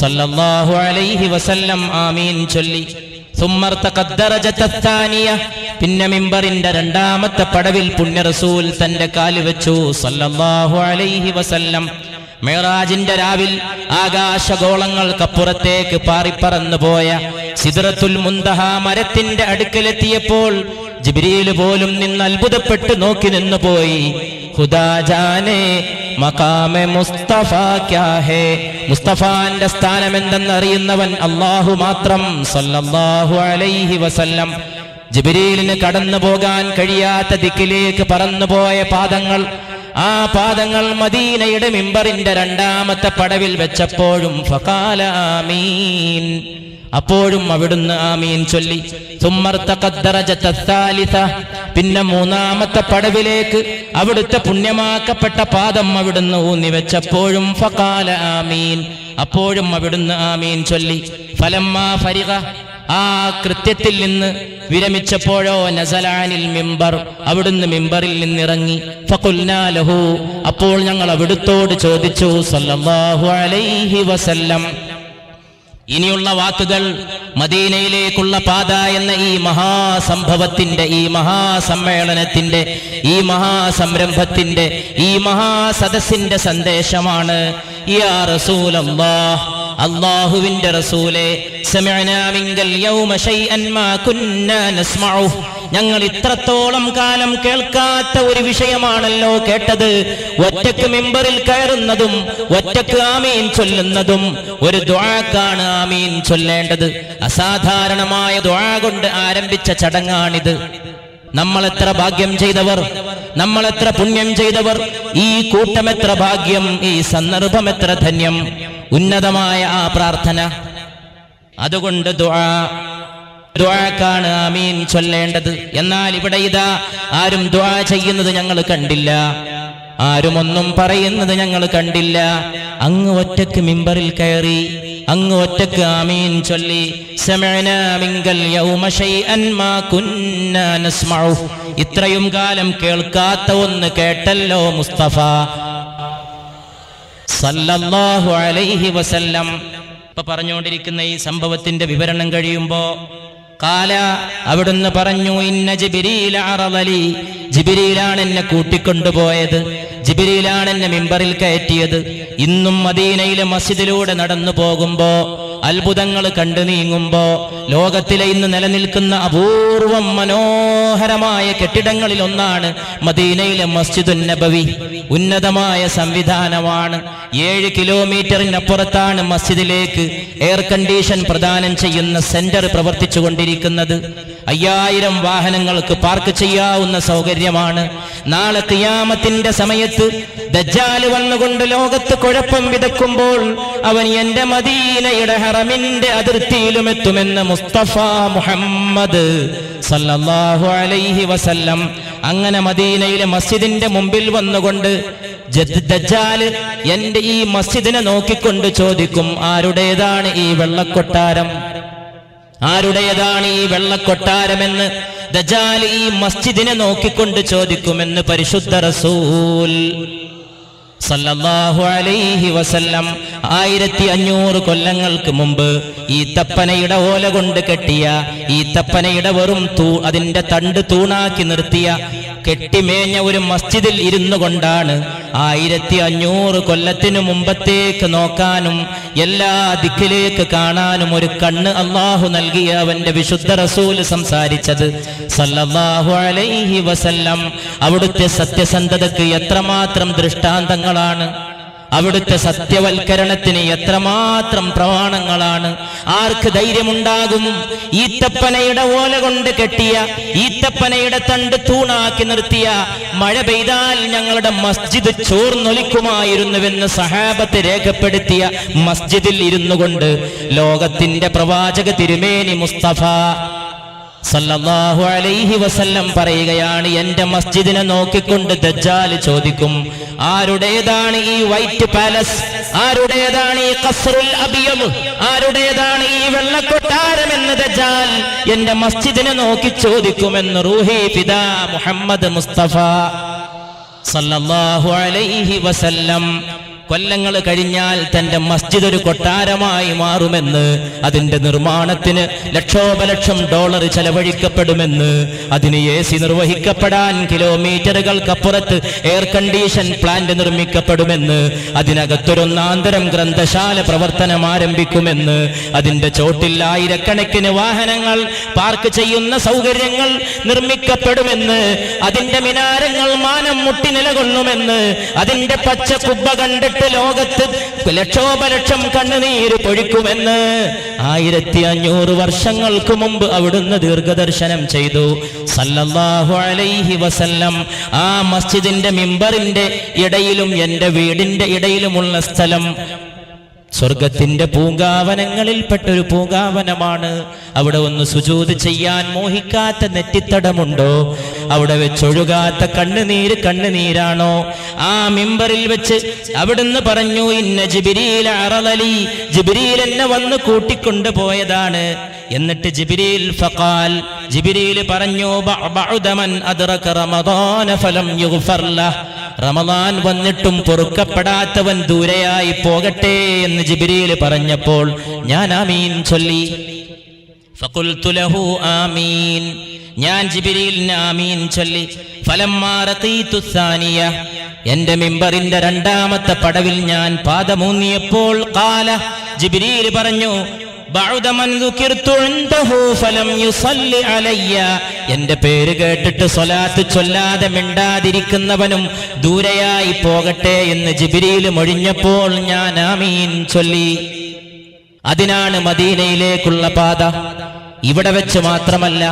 സല്ലല്ലാഹു അലൈഹി വസല്ലം ആമീൻ ചൊല്ലി. സുമ്മർതഖദ്ദറജതത്താനിയ, പിന്നെ മിമ്പറിന്റെ രണ്ടാമത്തെ പടവിൽ പുണ്യ റസൂൽ തന്റെ കാല് വെച്ചു സല്ലല്ലാഹു അലൈഹി വസല്ലം. മിഅ്റാജിന്റെ രാവിൽ ആകാശഗോളങ്ങൾക്കപ്പുറത്തേക്ക് പാറിപ്പറന്നു പോയ സിദ്റത്തുൽ മുന്തഹ മരത്തിന്റെ അടുക്കലെത്തിയപ്പോൾ ജിബ്രീൽ പോലും നിന്ന് അത്ഭുതപ്പെട്ട് നോക്കി നിന്നുപോയി. ഖുദാ ജാനേ മഖാമെ മുസ്തഫ ക്യാ ഹേ, മുസ്തഫാന്റെ സ്ഥാനം എന്തെന്നറിയുന്നവൻ അല്ലാഹു മാത്രം സല്ലല്ലാഹു അലൈഹി വസല്ലം. ജിബ്രീലിന് കടന്നു പോകാൻ കഴിയാത്ത ദിക്കിലേക്ക് പറന്നുപോയ പാദങ്ങൾ, ആ പാദങ്ങൾ മദീനയുടെ മിമ്പറിന്റെ രണ്ടാമത്തെ പടവിൽ വെച്ചപ്പോഴും ഫഖാല ആമീൻ, അപ്പോഴും അവിടുന്ന് ആമീൻ ചൊല്ലി. സുമ്മർതഖദ്ദറജതത്താലിസ, പിന്നെ മൂന്നാമത്തെ പടവിലേക്ക് അവിടുത്തെ പുണ്യമാക്കപ്പെട്ട പാദം അവിടുന്ന് ഊന്നി വെച്ചപ്പോഴും ഫഖാല ആമീൻ, അപ്പോഴും അവിടുന്ന് ആമീൻ ചൊല്ലി. ഫലമ്മാ ഫരിഗ, ആ കൃത്യത്തിൽ നിന്ന് വിരമിച്ചപ്പോഴോ നസലാനിൽ മിമ്പർ, അവിടുന്ന് മിമ്പറിൽ നിന്നിറങ്ങി. ഫഖുൽനാ ലഹു, അപ്പോൾ ഞങ്ങൾ അവിടുത്തോട് ചോദിച്ചു സല്ലല്ലാഹു അലൈഹി വസല്ലം. ഇനിയുള്ള വാക്കുകൾ മദീനയിലേക്കുള്ള പാത എന്ന ഈ മഹാസംഭവത്തിന്റെ, ഈ മഹാസമ്മേളനത്തിന്റെ, ഈ മഹാസംരംഭത്തിന്റെ, ഈ മഹാസദസ്സിന്റെ സന്ദേശമാണ്. യാ റസൂലല്ലാഹ്, അല്ലാഹുവിന്റെ റസൂലേ, സമിഅനാ മിങ്കൽ യൗമ ശൈഅൻ മാ കുന്നാ നസ്മഉ, ഞങ്ങൾ ഇത്രത്തോളം കാലം കേൾക്കാത്ത ഒരു വിഷയമാണല്ലോ കേട്ടത്. ഒറ്റക്ക് മിമ്പറിൽ കയറുന്നതും ഒറ്റക്ക് ആമീൻ ചൊല്ലുന്നതും ഒരു ദുആക്കാണ് ആമീൻ ചൊല്ലേണ്ടത്. അസാധാരണമായ ദുആ കൊണ്ട് ആരംഭിച്ച ചടങ്ങാണിത്. നമ്മൾ എത്ര ഭാഗ്യം ചെയ്തവർ, നമ്മൾ എത്ര പുണ്യം ചെയ്തവർ, ഈ കൂട്ടം എത്ര ഭാഗ്യം, ഈ സന്ദർഭം എത്ര ധന്യം. ഉന്നതമായ ആ പ്രാർത്ഥന, അതുകൊണ്ട് ദുആക്കാണ് ആമീൻ ചൊല്ലേണ്ടത്. എന്നാൽ ഇവിടെ ഇതാ ആരും ദുആ ചെയ്യുന്നത് ഞങ്ങൾ കണ്ടില്ല, ആരും ഒന്നും പറയുന്നത് ഞങ്ങൾ കണ്ടില്ല. അങ്ങ് ഒറ്റക്ക് മിമ്പറിൽ കയറി, അങ്ങ് ഒറ്റക്ക് ആമീൻ ചൊല്ലി. സമിഅനാ മിങ്കൽ യൗമ ശൈഅൻ മാ കുന്നാ നസ്മഉ, ഇത്രയും കാലം കേൾക്കാത്ത ഒന്ന് കേട്ടല്ലോ മുസ്തഫ സല്ലല്ലാഹു അലൈഹി വസല്ലം. ഇപ്പൊ പറഞ്ഞുകൊണ്ടിരിക്കുന്ന ഈ സംഭവത്തിന്റെ വിവരണം കഴിയുമ്പോ ഖാല, അവിടുന്ന് പറഞ്ഞു, ഇന്ന ജിബ്രീല അറളലി, ജിബ്രീലാണ് എന്നെ കൂട്ടിക്കൊണ്ടുപോയത്, ജിബ്രീലാണ് എന്നെ മിമ്പറിൽ കയറ്റിയത്. ഇന്നും മദീനയിലെ മസ്ജിദിലൂടെ നടന്നു പോകുമ്പോ, അത്ഭുതങ്ങൾ കണ്ടു നീങ്ങുമ്പോ, ലോകത്തിലെ ഇന്ന് നിലനിൽക്കുന്ന അപൂർവം മനോഹരമായ കെട്ടിടങ്ങളിൽ ഒന്നാണ് മദീനയിലെ മസ്ജിദുൻ നബവി. ഉന്നതമായ സംവിധാനമാണ്. 7 കിലോമീറ്ററിനപ്പുറത്താണ് മസ്ജിദിലേക്ക് എയർ കണ്ടീഷൻ പ്രദാനം ചെയ്യുന്ന സെന്റർ പ്രവർത്തിച്ചു കൊണ്ടിരിക്കുന്നത്. 5000 വാഹനങ്ങൾക്ക് പാർക്ക് ചെയ്യാവുന്ന സൗകര്യമാണ്. നാളെ ഖിയാമത്തിന്റെ സമയത്ത് ദജ്ജാൽ വന്നുകൊണ്ട് ലോകത്ത് കുഴപ്പം വിതക്കുമ്പോൾ അവൻ എന്റെ മദീനയുടെ ഹറമിന്റെ അതിർത്തിയിലും എത്തുമെന്ന് മുസ്തഫ മുഹമ്മദ് സല്ലല്ലാഹു അലൈഹി വസല്ലം. അങ്ങനെ മദീനയിലെ മസ്ജിദിന്റെ മുമ്പിൽ വന്നുകൊണ്ട് ദജ്ജാൽ എന്റെ ഈ മസ്ജിദിനെ നോക്കിക്കൊണ്ട് ചോദിക്കും, ആരുടേതാണ് ഈ വെള്ളക്കൊട്ടാരം, ആരുടേതാണ് ഈ വെള്ളക്കൊട്ടാരമെന്ന് ദജ്ജാൽ ഈ മസ്ജിദിനെ നോക്കിക്കൊണ്ട് ചോദിക്കുമെന്ന് പരിശുദ്ധ റസൂൽ സല്ലല്ലാഹു അലൈഹി വസല്ലം. 1500 കൊല്ലങ്ങൾക്ക് മുമ്പ് ഈ തപ്പനയുടെ ഓല കൊണ്ട് കെട്ടിയ, ഈ തപ്പനയുടെ വെറും അതിന്റെ തണ്ട് തൂണാക്കി നിർത്തിയ കെട്ടിമേഞ്ഞ ഒരു മസ്ജിദിൽ ഇരുന്നു കൊണ്ടാണ് 1500 കൊല്ലത്തിനു മുമ്പത്തേക്ക് നോക്കാനും എല്ലാ ദിക്കിലേക്ക് കാണാനും ഒരു കണ്ണ് അല്ലാഹു നൽകിയ അവന്റെ വിശുദ്ധ റസൂൽ സംസാരിച്ചത് സല്ലല്ലാഹു അലൈഹി വസല്ലം. അവിടുത്തെ സത്യസന്ധതയ്ക്ക് എത്രമാത്രം ദൃഷ്ടാന്തങ്ങളാണ്, അവിടുത്തെ സത്യവൽക്കരണത്തിന് എത്രമാത്രം പ്രമാണങ്ങളാണ്. ആർക്ക് ധൈര്യമുണ്ടാകും? ഈത്തപ്പനയുടെ ഓല കൊണ്ട് കെട്ടിയ, ഈത്തപ്പനയുടെ തണ്ട് തൂണാക്കി നിർത്തിയ, മഴ പെയ്താൽ ഞങ്ങളുടെ മസ്ജിദ് ചോർന്നൊലിക്കുമായിരുന്നുവെന്ന് സഹാബത്ത് രേഖപ്പെടുത്തിയ മസ്ജിദിൽ ഇരുന്നു കൊണ്ട് ലോകത്തിന്റെ പ്രവാചക തിരുമേനി മുസ്തഫ സല്ലല്ലാഹു അലൈഹി വസല്ലം പറയുകയാണ്, എന്റെ മസ്ജിദിനെ നോക്കിക്കൊണ്ട് ദജ്ജാൽ ചോദിക്കും, ആരുടേതാണ് ഈ വൈറ്റ് പാലസ്, ആരുടേതാണ് ഈ ഖസ്റുൽ അബിയദ്, ആരുടേതാണ് ഈ വെള്ളക്കൊട്ടാരമെന്ന് ദജ്ജാൽ എന്റെ മസ്ജിദിനെ നോക്കി ചോദിക്കുമെന്ന് റൂഹി ഫിദാ മുഹമ്മദ് മുസ്തഫ സല്ലല്ലാഹു അലൈഹി വസല്ലം. കൊല്ലങ്ങൾ കഴിഞ്ഞാൽ തന്റെ മസ്ജിദ് ഒരു കൊട്ടാരമായി മാറുമെന്ന്, അതിന്റെ നിർമ്മാണത്തിന് ലക്ഷോപലക്ഷം ഡോളർ ചെലവഴിക്കപ്പെടുമെന്ന്, അതിന് AC നിർവഹിക്കപ്പെടാൻ കിലോമീറ്ററുകൾക്കപ്പുറത്ത് എയർ കണ്ടീഷൻ പ്ലാന്റ് നിർമ്മിക്കപ്പെടുമെന്ന്, അതിനകത്തൊരൊന്നാന്തരം ഗ്രന്ഥശാല പ്രവർത്തനം ആരംഭിക്കുമെന്ന്, അതിന്റെ ചോട്ടിൽ ആയിരക്കണക്കിന് വാഹനങ്ങൾ പാർക്ക് ചെയ്യുന്ന സൗകര്യങ്ങൾ നിർമ്മിക്കപ്പെടുമെന്ന്, അതിന്റെ മിനാരങ്ങൾ മാനം മുട്ടി നിലകൊള്ളുമെന്ന്, അതിന്റെ പച്ച കുബ്ബ കണ്ടിട്ട് ലോകത്ത് ലക്ഷോപലക്ഷം കണ്ണുനീര് പൊഴിക്കുമെന്ന് 1500 വർഷങ്ങൾക്ക് മുമ്പ് അവിടുന്ന് ദീർഘദർശനം ചെയ്തു സല്ലല്ലാഹു അലൈഹി വസല്ലം. ആ മസ്ജിദിന്റെ മിമ്പറിന്റെ ഇടയിലും എന്റെ വീടിന്റെ ഇടയിലുമുള്ള സ്ഥലം സ്വർഗത്തിന്റെ പൂങ്കാവനങ്ങളിൽപ്പെട്ടൊരു പൂങ്കാവനമാണ്. അവിടെ ഒന്ന് സുജൂദ് ചെയ്യാൻ മോഹിക്കാത്ത നെറ്റിത്തടമുണ്ടോ? അവിടെ വെച്ചൊഴുകാത്ത കണ്ണുനീരാണോ? ആ മിമ്പറിൽ വെച്ച് അവിടുന്ന് പറഞ്ഞു, ഇന്ന ജിബ്രീൽ അറളലി, ജിബ്രീൽ എന്നെ വന്ന് കൂട്ടിക്കൊണ്ടു പോയതാണ്. എന്നിട്ട് ജിബ്രീൽ ഫഖാൽ, ജിബ്രീൽ പറഞ്ഞു, ബഅദമൻ അദ്റക റമദാന ഫലം യുഗ്ഫർ ലഹ്, റമദാൻ വന്നിട്ടും പൊറുക്കപ്പെടാത്തവൻ ദൂരെയായി പോകട്ടെ എന്ന് ജിബ്രീൽ പറഞ്ഞപ്പോൾ ഞാൻ ആമീൻ ചൊല്ലി. ഫഖുൽതു ലഹു ആമീൻ, ഞാൻ ജിബ്രീലിന് ആമീൻ ചൊല്ലി. ഫലമ്മാ റഖീതു സാനിയ, എന്റെ മിമ്പറിന്റെ രണ്ടാമത്തെ പടവിൽ ഞാൻ പാദമൂന്നിയപ്പോൾ ഖാല, ജിബ്രീൽ പറഞ്ഞു, എന്റെ പേര് കേട്ടിട്ട് സ്വലാത്ത് ചൊല്ലാതെ മിണ്ടാതിരിക്കുന്നവനും ദൂരെയായി പോകട്ടെ എന്ന് ജിബ്രീൽ മൊഴിഞ്ഞപ്പോൾ ഞാൻ ആമീൻ ചൊല്ലി. അതിനാണ് മദീനയിലേക്കുള്ള പാത. ഇവിടെ വെച്ച് മാത്രമല്ല,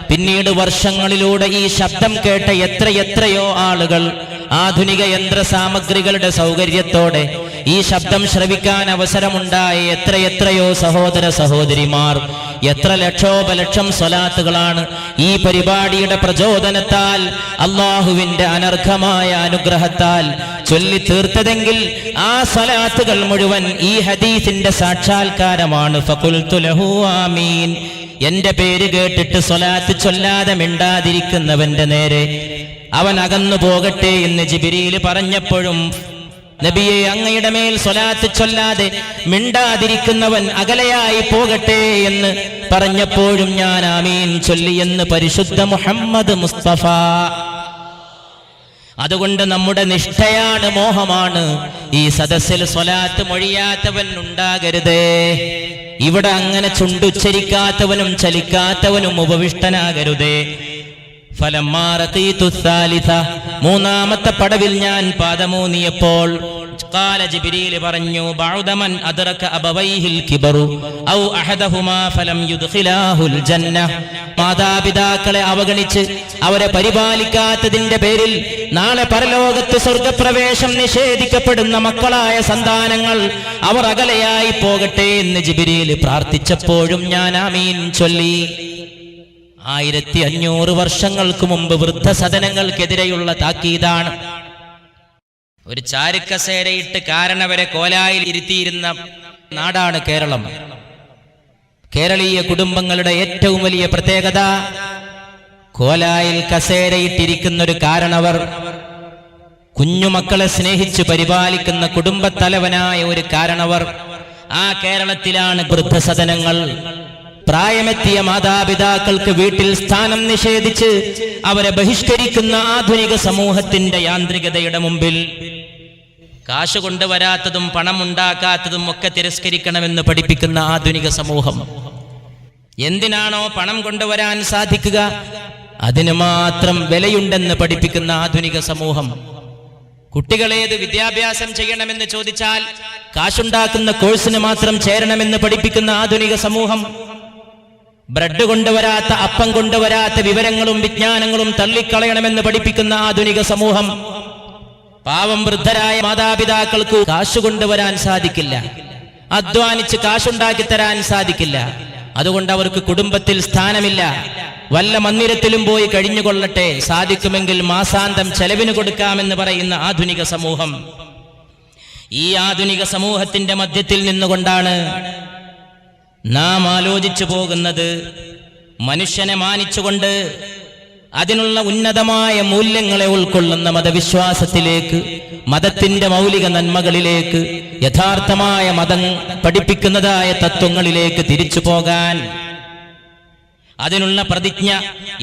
പിന്നീട് വർഷങ്ങളിലൂടെ ഈ ശബ്ദം കേട്ട എത്രയോ ആളുകൾ ആധുനിക യന്ത്ര സാമഗ്രികളുടെ സൗകര്യത്തോടെ ഈ ശബ്ദം ശ്രവിക്കാൻ അവസരമുണ്ടായ എത്രയോ സഹോദര സഹോദരിമാർ, എത്ര ലക്ഷോപലക്ഷം സ്വലാത്തുകളാണ് ഈ പരിപാടിയുടെ പ്രചോദനത്താൽ അള്ളാഹുവിന്റെ അനർഘമായ അനുഗ്രഹത്താൽ ചൊല്ലി തീർത്തതെങ്കിൽ ആ സ്വലാത്തുകൾ മുഴുവൻ ഈ ഹദീസിന്റെ സാക്ഷാത്കാരമാണ്. ഫഖുൽതു ലഹു ആമീൻ, എന്റെ പേര് കേട്ടിട്ട് സ്വലാത്ത് ചൊല്ലാതെ മിണ്ടാതിരിക്കുന്നവന്റെ നേരെ അവൻ അകന്നു പോകട്ടെ എന്ന് ജിബ്രീൽ പറഞ്ഞപ്പോഴും, നബിയെ അങ്ങയുടെ മേൽ സ്വലാത്ത് ചൊല്ലാതെ മിണ്ടാതിരിക്കുന്നവൻ അകലെയായി പോകട്ടെ എന്ന് പറഞ്ഞപ്പോഴും ഞാൻ ആമീൻ ചൊല്ലിയെന്ന് പരിശുദ്ധ മുഹമ്മദ് മുസ്തഫ. അതുകൊണ്ട് നമ്മുടെ നിഷ്ഠയാണ്, മോഹമാണ്, ഈ സദസ്സിൽ സ്വലാത്ത് മൊഴിയാത്തവൻ ഉണ്ടാകരുതേ. ഇവിടെ അങ്ങനെ ചുണ്ടുച്ചരിക്കാത്തവനും ചലിക്കാത്തവനും ഉപവിഷ്ടനാകരുതേ. ഫലമ്മാ റഖീതു സാലിസ, മൂന്നാമത്തെ പടവിൽ ഞാൻ പാദമൂന്നിയപ്പോൾ ഖാല, ജിബ്രീൽ പറഞ്ഞു, ബഅദമൻ അദ്റക അബവൈഹിൽ കിബറു ഔ അഹദഹുമാ ഫലം യുദ്ഖിലാഹുൽ ജന്ന, മാതാപിതാക്കളെ അവഗണിച്ച് അവരെ പരിപാലിക്കാത്തതിന്റെ പേരിൽ നാളെ പരലോകത്ത് സ്വർഗപ്രവേശം നിഷേധിക്കപ്പെടുന്ന മക്കളായ സന്താനങ്ങൾ അവർ അകലെയായി പോകട്ടെ എന്ന് ജിബ്രീൽ പ്രാർത്ഥിച്ചപ്പോഴും ഞാൻ ആമീൻ ചൊല്ലി. 1500 വർഷങ്ങൾക്ക് മുമ്പ് വൃദ്ധസദനങ്ങൾക്കെതിരെയുള്ള താക്കീതാണ്. ഒരു ചാരുക്കസേരയിട്ട് കാരണവരെ കോലായിൽ ഇരുത്തിയിരുന്ന നാടാണ് കേരളം. കേരളീയ കുടുംബങ്ങളുടെ ഏറ്റവും വലിയ പ്രത്യേകത, കോലായിൽ കസേരയിട്ടിരിക്കുന്ന ഒരു കാരണവർ കുഞ്ഞുമക്കളെ സ്നേഹിച്ച് പരിപാലിക്കുന്ന കുടുംബത്തലവനായ ഒരു കാരണവർ. ആ കേരളത്തിലാണ് വൃദ്ധസദനങ്ങൾ. പ്രായമെത്തിയ മാതാപിതാക്കൾക്ക് വീട്ടിൽ സ്ഥാനം നിഷേധിച്ച് അവരെ ബഹിഷ്കരിക്കുന്ന ആധുനിക സമൂഹത്തിന്റെ യാന്ത്രികതയുടെ മുമ്പിൽ കാശ് കൊണ്ടുവരാത്തതും പണം ഉണ്ടാക്കാത്തതും ഒക്കെ തിരസ്കരിക്കണമെന്ന് പഠിപ്പിക്കുന്ന ആധുനിക സമൂഹം, എന്തിനാണോ പണം കൊണ്ടുവരാൻ സാധിക്കുക അതിന് മാത്രം വിലയുണ്ടെന്ന് പഠിപ്പിക്കുന്ന ആധുനിക സമൂഹം, കുട്ടികളേത് വിദ്യാഭ്യാസം ചെയ്യണമെന്ന് ചോദിച്ചാൽ കാശുണ്ടാക്കുന്ന കോഴ്സിന് മാത്രം ചേരണമെന്ന് പഠിപ്പിക്കുന്ന ആധുനിക സമൂഹം, ബ്രെഡ് കൊണ്ടുവരാത്ത അപ്പം കൊണ്ടുവരാത്ത വിവരങ്ങളും വിജ്ഞാനങ്ങളും തള്ളിക്കളയണമെന്ന് പഠിപ്പിക്കുന്ന ആധുനിക സമൂഹം, പാവം വൃദ്ധരായ മാതാപിതാക്കൾക്ക് കാശ് കൊണ്ടുവരാൻ സാധിക്കില്ല, അധ്വാനിച്ച് കാശുണ്ടാക്കി തരാൻ സാധിക്കില്ല, അതുകൊണ്ട് അവർക്ക് കുടുംബത്തിൽ സ്ഥാനമില്ല, വല്ല മന്ദിരത്തിലും പോയി കഴിഞ്ഞുകൊള്ളട്ടെ, സാധിക്കുമെങ്കിൽ മാസാന്തം ചെലവിന് കൊടുക്കാമെന്ന് പറയുന്ന ആധുനിക സമൂഹം. ഈ ആധുനിക സമൂഹത്തിന്റെ മധ്യത്തിൽ നിന്നുകൊണ്ടാണ് നാം ആലോചിച്ചു പോകുന്നത്. മനുഷ്യനെ മാനിച്ചുകൊണ്ട് അതിനുള്ള ഉന്നതമായ മൂല്യങ്ങളെ ഉൾക്കൊള്ളുന്ന മതവിശ്വാസത്തിലേക്ക്, മതത്തിന്റെ മൗലിക നന്മകളിലേക്ക്, യഥാർത്ഥമായ മതം പഠിപ്പിക്കുന്നതായ തത്വങ്ങളിലേക്ക് തിരിച്ചു പോകാൻ അതിനുള്ള പ്രതിജ്ഞ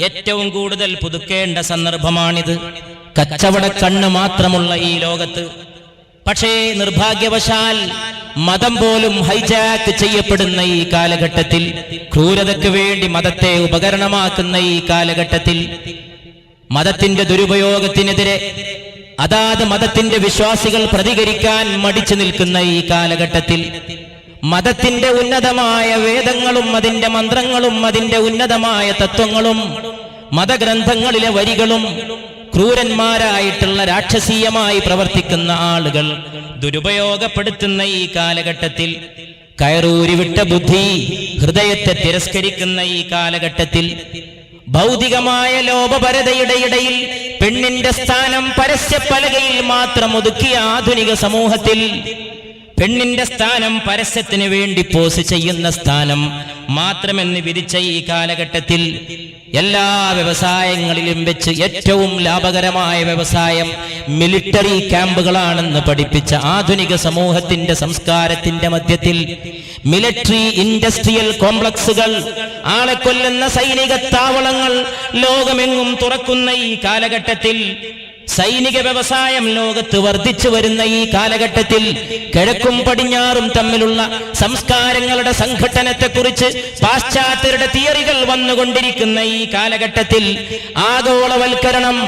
ഏറ്റവും കൂടുതൽ പുതുക്കേണ്ട സന്ദർഭമാണിത്. കച്ചവട കണ്ണ് മാത്രമുള്ള ഈ ലോകത്ത് പക്ഷേ നിർഭാഗ്യവശാൽ മതം പോലും ഹൈജാക്ക് ചെയ്യപ്പെടുന്ന ഈ കാലഘട്ടത്തിൽ, ക്രൂരതയ്ക്ക് വേണ്ടി മതത്തെ ഉപകരണമാക്കുന്ന ഈ കാലഘട്ടത്തിൽ, മതത്തിന്റെ ദുരുപയോഗത്തിനെതിരെ അതാത് മതത്തിന്റെ വിശ്വാസികൾ പ്രതികരിക്കാൻ മടിച്ചു നിൽക്കുന്ന ഈ കാലഘട്ടത്തിൽ, മതത്തിന്റെ ഉന്നതമായ വേദങ്ങളും അതിന്റെ മന്ത്രങ്ങളും അതിന്റെ ഉന്നതമായ തത്വങ്ങളും മതഗ്രന്ഥങ്ങളിലെ വരികളും ക്രൂരന്മാരായിട്ടുള്ള രാക്ഷസീയമായി പ്രവർത്തിക്കുന്ന ആളുകൾ ദുരുപയോഗപ്പെടുത്തുന്ന ഈ കാലഘട്ടത്തിൽ, കയറൂരിവിട്ട ബുദ്ധി ഹൃദയത്തെ തിരസ്കരിക്കുന്ന ഈ കാലഘട്ടത്തിൽ, ഭൗതികമായ ലോപപരതയുടെ ഇടയിൽ പെണ്ണിന്റെ സ്ഥാനം പരസ്യപ്പലകയിൽ മാത്രം ഒതുക്കിയ ആധുനിക സമൂഹത്തിൽ, പെണ്ണിന്റെ സ്ഥാനം പരസ്യത്തിന് വേണ്ടി പോസ് ചെയ്യുന്ന സ്ഥാനം മാത്രമെന്ന് വിധിച്ച ഈ കാലഘട്ടത്തിൽ, എല്ലാ വ്യവസായങ്ങളിലും വെച്ച് ഏറ്റവും ലാഭകരമായ വ്യവസായം മിലിറ്ററി ക്യാമ്പുകളാണെന്ന് പഠിപ്പിച്ച ആധുനിക സമൂഹത്തിന്റെ സംസ്കാരത്തിന്റെ മധ്യത്തിൽ, മിലിറ്ററി ഇൻഡസ്ട്രിയൽ കോംപ്ലക്സുകൾ, ആളെ കൊല്ലുന്ന സൈനിക താവളങ്ങൾ ലോകമെങ്ങും തുറക്കുന്ന ഈ കാലഘട്ടത്തിൽ, സൈനിക വ്യവസായം ലോകത്ത് വർദ്ധിച്ചു വരുന്ന ഈ കാലഘട്ടത്തിൽ, കിഴക്കും പടിഞ്ഞാറും തമ്മിലുള്ള സംസ്കാരങ്ങളുടെ സംഘട്ടനത്തെക്കുറിച്ച് പാശ്ചാത്യരുടെ തിയറികൾ വന്നുകൊണ്ടിരിക്കുന്ന ഈ കാലഘട്ടത്തിൽ, ആഗോളവൽക്കരണം,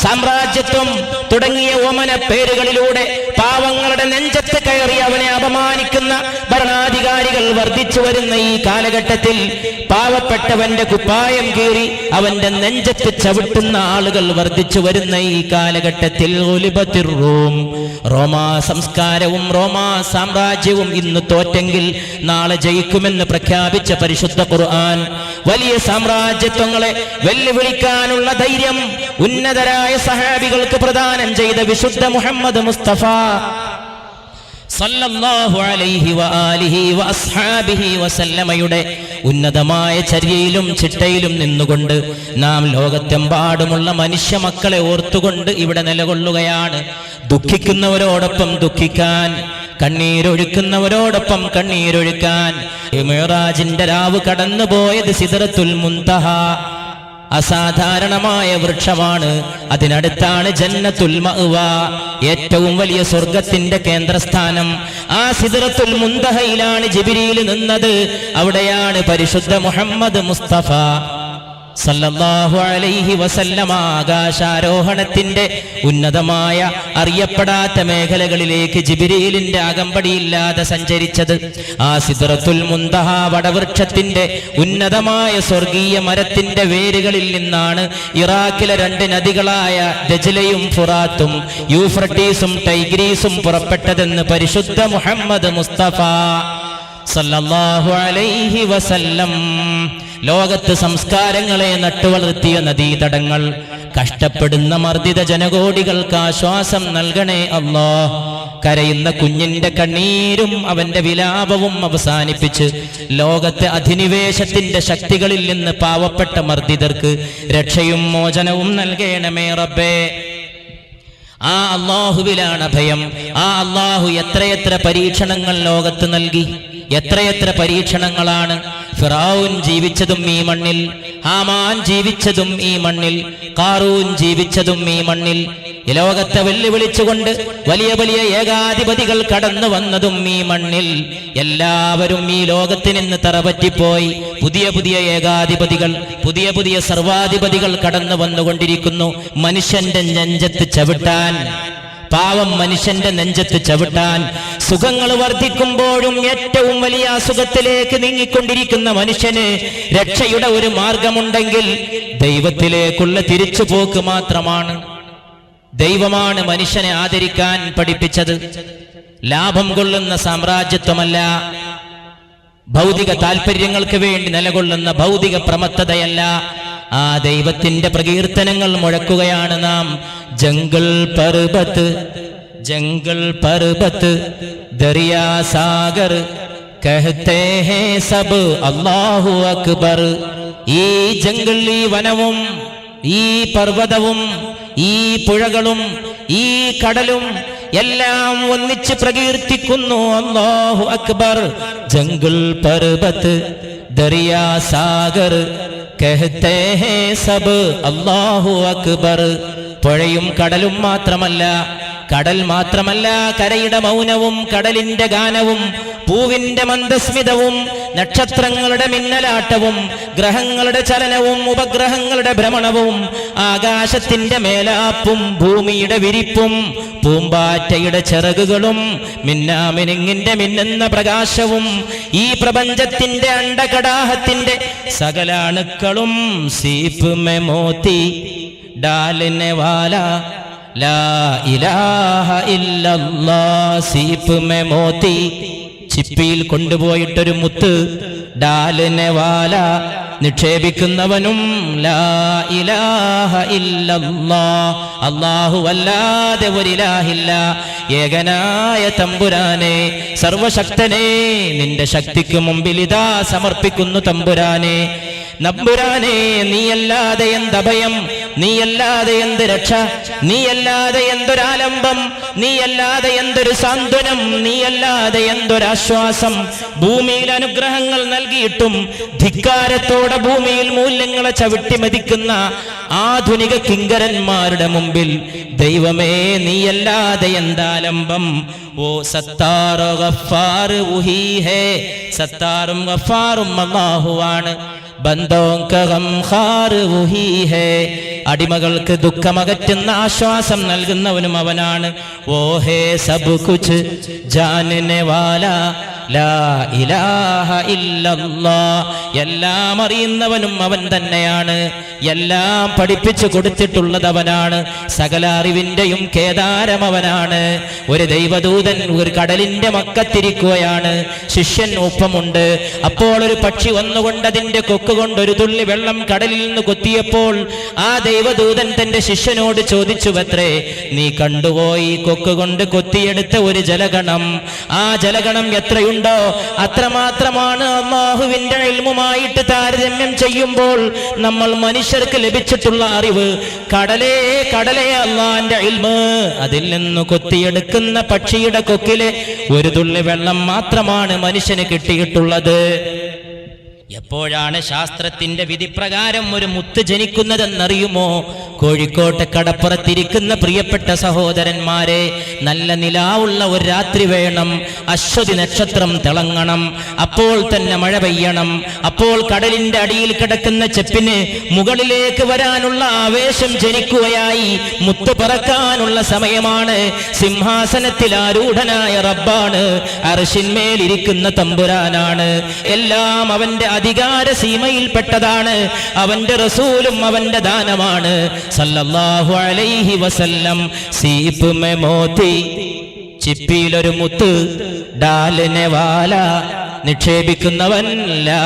സാമ്രാജ്യത്വം തുടങ്ങിയ ഓമന പേരുകളിലൂടെ പാവങ്ങളുടെ നെഞ്ചത്ത് കയറി അവനെ അപമാനിക്കുന്ന ഭരണാധികാരികൾ വർദ്ധിച്ചു വരുന്ന ഈ കാലഘട്ടത്തിൽ, പാവപ്പെട്ടവന്റെ കുപ്പായം കീറി അവന്റെ നെഞ്ചത്ത് ചവിട്ടുന്ന ആളുകൾ വർദ്ധിച്ചു വരുന്ന ഈ കാലഘട്ടത്തിൽ, റോമാ സംസ്കാരവും റോമാ സാമ്രാജ്യവും ഇന്ന് തോറ്റെങ്കിൽ നാളെ ജയിക്കുമെന്ന് പ്രഖ്യാപിച്ച പരിശുദ്ധ ഖുർആൻ, വലിയ സാമ്രാജ്യത്വങ്ങളെ വെല്ലുവിളിക്കാനുള്ള ധൈര്യം ഉന്നതരായ സഹാബികൾക്ക് പ്രദാനം ചെയ്ത വിശുദ്ധ മുഹമ്മദ് മുസ്തഫ സല്ലല്ലാഹു അലൈഹി വആലിഹി വഅസ്ഹാബിഹി വസല്ലമയുടെ ഉന്നതമായ ചര്യയിലും ചിട്ടയിലും നിന്നുകൊണ്ട് നാം ലോകത്തെമ്പാടുമുള്ള മനുഷ്യ മക്കളെ ഓർത്തുകൊണ്ട് ഇവിടെ നിലകൊള്ളുകയാണ്. ദുഃഖിക്കുന്നവരോടൊപ്പം ദുഃഖിക്കാൻ, കണ്ണീരൊഴുക്കുന്നവരോടൊപ്പം കണ്ണീരൊഴുക്കാൻ. മിഅ്റാജിന്റെ രാവ് കടന്നുപോയത് സിദ്റത്തുൽ മുൻതഹ, അസാധാരണമായ വൃക്ഷമാണ്. അതിനടുത്താണ് ജന്നത്തുൽ മഅ്വ, ഏറ്റവും വലിയ സ്വർഗത്തിന്റെ കേന്ദ്രസ്ഥാനം. ആ സിദ്റത്തുൽ മുൻതഹയിലാണ് ജിബ്രീൽ നിന്നത്. അവിടെയാണ് പരിശുദ്ധ മുഹമ്മദ് മുസ്തഫ സല്ലല്ലാഹു അലൈഹി വസല്ലമ ആകാശാരോഹണത്തിന്റെ ഉന്നതമായ അറിയപ്പെടാത്ത മേഖലകളിലേക്ക് ജിബ്രീലിന്റെ അകമ്പടിയില്ലാതെ സഞ്ചരിച്ചത്. ആ സിദ്റത്തുൽ മുൻതഹ വടവൃക്ഷത്തിന്റെ ഉന്നതമായ സ്വർഗീയ മരത്തിന്റെ വേരുകളിൽ നിന്നാണ് ഇറാഖിലെ രണ്ട് നദികളായ ദജ്ലയും ഫുറാത്തും യൂഫ്രട്ടീസും ടൈഗ്രീസും പുറപ്പെട്ടതെന്ന് പരിശുദ്ധ മുഹമ്മദ് മുസ്തഫ സല്ലല്ലാഹു അലൈഹി വസല്ലം. ലോകത്ത് സംസ്കാരങ്ങളെ നട്ടുവളർത്തിയ നദീതടങ്ങൾ, കഷ്ടപ്പെടുന്ന മർദ്ദിത ജനകോടികൾക്ക് ആശ്വാസം നൽകണേ അല്ലാഹ്. കരയുന്ന കുഞ്ഞിന്റെ കണ്ണീരും അവന്റെ വിലാപവും അവസാനിപ്പിച്ച് ലോകത്തെ അധിനിവേശത്തിന്റെ ശക്തികളിൽ നിന്ന് പാവപ്പെട്ട മർദ്ദിതർക്ക് രക്ഷയും മോചനവും നൽകണമേ റബ്ബേ. ആ അല്ലാഹുവിലാണ് അഭയം. ആ അല്ലാഹു എത്രയെത്ര പരീക്ഷണങ്ങൾ ലോകത്ത് നൽകി, എത്രയെത്ര പരീക്ഷണങ്ങളാണ്. ഫിറഔൻ ജീവിച്ചതും ഈ മണ്ണിൽ, ഹാമാൻ ജീവിച്ചതും ഈ മണ്ണിൽ, ഖാറൂൻ ജീവിച്ചതും ഈ മണ്ണിൽ. ഈ ലോകത്തെ വെല്ലുവിളിച്ചുകൊണ്ട് വലിയ വലിയ ഏകാധിപതികൾ കടന്നു വന്നതും ഈ മണ്ണിൽ. എല്ലാവരും ഈ ലോകത്തിൽ നിന്ന് തറപറ്റിപ്പോയി. പുതിയ പുതിയ ഏകാധിപതികൾ, പുതിയ പുതിയ സർവാധിപതികൾ കടന്നു വന്നുകൊണ്ടിരിക്കുന്നു. മനുഷ്യന്റെ നെഞ്ചത്ത് ചവിട്ടാൻ, പാവം മനുഷ്യന്റെ നെഞ്ചത്ത് ചവിട്ടാൻ. സുഖങ്ങൾ വർദ്ധിക്കുമ്പോഴും ഏറ്റവും വലിയ അസുഖത്തിലേക്ക് നീങ്ങിക്കൊണ്ടിരിക്കുന്ന മനുഷ്യന് രക്ഷയുടെ ഒരു മാർഗമുണ്ടെങ്കിൽ ദൈവത്തിലേക്കുള്ള തിരിച്ചുപോക്ക് മാത്രമാണ്. ദൈവമാണ് മനുഷ്യനെ ആദരിക്കാൻ പഠിപ്പിച്ചത്. ലാഭം കൊള്ളുന്ന സാമ്രാജ്യത്വമല്ല, ഭൗതിക താല്പര്യങ്ങൾക്ക് വേണ്ടി നിലകൊള്ളുന്ന ഭൗതിക പ്രമത്തതയല്ല. ആ ദൈവത്തിന്റെ പ്രകീർത്തനങ്ങൾ മുഴക്കുകയാണ് നാം. ജംഗൽ പർബത്ത്, ജംഗൽ പർബത്ത്, ദരിയാ സാഗർ, കഹത്തെ ഹേ സബ് അല്ലാഹു അക്ബർ. ഈ ജംഗൽ, ഈ വനവും, ഈ പർവ്വതവും, ഈ പുഴകളും, ഈ കടലും എല്ലാം ഒന്നിച്ച് പ്രകീർത്തിക്കുന്നു അല്ലാഹു അക്ബർ. ജംഗൽ പർബത്ത്, ദരിയാ സാഗർ, കഹത്തെ ഹേ സബ് അല്ലാഹു അക്ബർ. പുഴയും കടലും മാത്രമല്ല, കടൽ മാത്രമല്ല, കരയുടെ മൗനവും കടലിന്റെ ഗാനവും പൂവിന്റെ മന്ദസ്മിതവും നക്ഷത്രങ്ങളുടെ മിന്നലാട്ടവും ഗ്രഹങ്ങളുടെ ചലനവും ഉപഗ്രഹങ്ങളുടെ ഭ്രമണവും ആകാശത്തിന്റെ മേലാപ്പും ഭൂമിയുടെ വിരിപ്പും പൂമ്പാറ്റയുടെ ചിറകുകളും മിന്നാമിനുങ്ങിന്റെ മിന്നുന്ന പ്രകാശവും ഈ പ്രപഞ്ചത്തിന്റെ അണ്ടകടാഹത്തിന്റെ സകല അണുക്കളും സീപ്പ് മേ മോത്തി ഡാലിനെ വാല ലാ ഇലാഹ ഇല്ലല്ലാഹ്. സീപ്പ് മേ മോത്തി, ചിപ്പിയിൽ കൊണ്ടുപോയിട്ടൊരു മുത്ത്. ഡാലിനെ വാല, നിക്ഷേപിക്കുന്നവനും. ലാ ഇലാഹ ഇല്ലല്ലാഹ്, അല്ലാഹു അല്ലാതെ ഒരിലാഹില്ല. ഏകനായ തമ്പുരാനെ, സർവശക്തനെ, നിന്റെ ശക്തിക്ക് മുമ്പിൽ ഇതാ സമർപ്പിക്കുന്നു തമ്പുരാനെ. നമ്പുരാനെ, നീയല്ലാതെ എന്തഭയം, നീയല്ലാതെ എന്ത് രക്ഷ, നീയല്ലാതെ എന്തൊരാലംബം, നീയല്ലാതെ എന്തൊരു സാന്ത്വനം, നീയല്ലാതെ എന്തൊരാശ്വാസം. ഭൂമിയിൽ അനുഗ്രഹങ്ങൾ നൽകിയിട്ടും ധിക്കാരത്തോടെ ഭൂമിയിൽ മൂല്യങ്ങളെ ചവിട്ടി മതിക്കുന്ന ആധുനിക കിങ്കരന്മാരുടെ മുമ്പിൽ ദൈവമേ നീയല്ലാതെ എന്താലംബം. ഓ സത്താർ ഗഫാർ വഹീ ഹേ, സത്താറും ഗഫാറും അല്ലാഹുവാണ്. അടിമകൾക്ക് ദുഃഖമകറ്റുന്ന ആശ്വാസം നൽകുന്നവനും അവനാണ്. ഓ ഹേ സബ് കുച്ച് ജാനനെ വാല ലാ ഇലാഹ ഇല്ലല്ലാഹ്. എല്ലാം അറിയുന്നവനും അവൻ തന്നെയാണ്, എല്ലാം പഠിപ്പിച്ചു കൊടുത്തിട്ടുള്ളത് അവനാണ്, സകല അറിവിന്റെയും കേദാരം അവനാണ്. ഒരു ദൈവദൂതൻ ഒരു കടലിന്റെ മക്കത്തിരിക്കുകയാണ്, ശിഷ്യൻ ഒപ്പമുണ്ട്. അപ്പോൾ ഒരു പക്ഷി വന്നുകൊണ്ട് അതിന്റെ കൊക്കുകൊണ്ട് ഒരു തുള്ളി വെള്ളം കടലിൽ നിന്ന് കൊത്തിയപ്പോൾ ആ ദൈവദൂതൻ തന്റെ ശിഷ്യനോട് ചോദിച്ചുവത്രേ, നീ കണ്ടുപോയി കൊക്കുകൊണ്ട് കൊത്തിയെടുത്ത ഒരു ജലഗണം, ആ ജലഗണം എത്രയുണ്ടോ അത്രമാത്രമാണ് അല്ലാഹുവിന്റെ ഇൽമുമായിട്ട് താരതമ്യം ചെയ്യുമ്പോൾ നമ്മൾ മനുഷ്യർക്ക് ലഭിച്ചിട്ടുള്ള അറിവ്. കടലേ കടലേ അല്ലാഹുവിന്റെ ഇൽമ്, അതിൽ നിന്ന് കൊത്തിയെടുക്കുന്ന പക്ഷിയുടെ കൊക്കിലെ ഒരു തുള്ളി വെള്ളം മാത്രമാണ് മനുഷ്യന് കിട്ടിയിട്ടുള്ളത്. എപ്പോഴാണ് ശാസ്ത്രത്തിന്റെ വിധിപ്രകാരം ഒരു മുത്ത് ജനിക്കുന്നതെന്നറിയുമോ? കോഴിക്കോട്ടെ കടപ്പുറത്തിരിക്കുന്ന പ്രിയപ്പെട്ട സഹോദരന്മാരെ, നല്ല നിലാവുള്ള ഒരു രാത്രി വേണം, അശ്വതി നക്ഷത്രം തിളങ്ങണം, അപ്പോൾ തന്നെ മഴ പെയ്യണം, അപ്പോൾ കടലിന്റെ അടിയിൽ കിടക്കുന്ന ചെപ്പിന് മുകളിലേക്ക് വരാനുള്ള ആവേശം ജനിക്കുകയായി, മുത്ത് പറക്കാനുള്ള സമയമാണ്. സിംഹാസനത്തിൽ ആരൂഢനായ റബ്ബാണ്, അർശിന്മേലിരിക്കുന്ന തമ്പുരാനാണ്. എല്ലാം അവന്റെ അധികാര സീമയിൽപ്പെട്ടതാണ്. അവന്റെ റസൂലും അവന്റെ ദാനമാണ് സല്ലല്ലാഹു അലൈഹി വസല്ലം. സീപ്പ് മേ മോത്തി, ചിപ്പിയിലൊരു മുത്ത്, ഡാലിനെ വാല, നിക്ഷേപിക്കുന്നവൻ. ലാ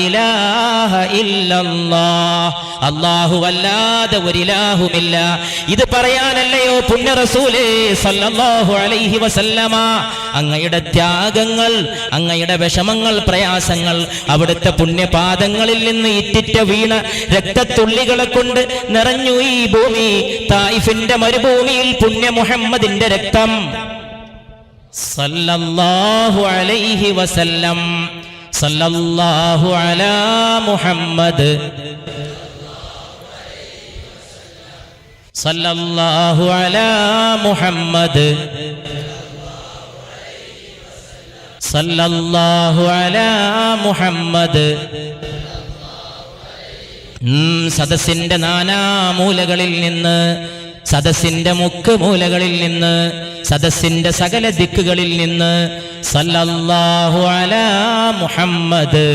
ഇലാഹ ഇല്ലല്ലാഹ്, അല്ലാഹു അല്ലാതെ ഒരിലാഹുമില്ല. ഇത് പറയാനല്ലയോ പുണ്യ റസൂലേ സല്ലല്ലാഹു അലൈഹി വസല്ലമ അങ്ങയുടെ ത്യാഗങ്ങൾ, അങ്ങയുടെ വിഷമങ്ങൾ, പ്രയാസങ്ങൾ, അവിടുത്തെ പുണ്യപാദങ്ങളിൽ നിന്ന് ഇറ്റിറ്റ വീണ രക്തത്തുള്ളികളെ കൊണ്ട് നിറഞ്ഞു ഈ ഭൂമി. തായിഫിന്റെ മരുഭൂമിയിൽ പുണ്യ മുഹമ്മദിന്റെ രക്തം സല്ലല്ലാഹു അലൈഹി വസല്ലം. സല്ലല്ലാഹു അലാ മുഹമ്മദ് സല്ലല്ലാഹു അലാ മുഹമ്മദ് സല്ലല്ലാഹു അലാ മുഹമ്മദ്. സദസ്സിന്റെ നാനാമൂലകളിൽ നിന്ന്, സദസ്സിന്റെ മുക്കുമൂലകളിൽ നിന്ന്, സദസ്സിന്റെ സകല ദിക്കുകളിൽ നിന്ന് സല്ലല്ലാഹു അലാ മുഹമ്മദ്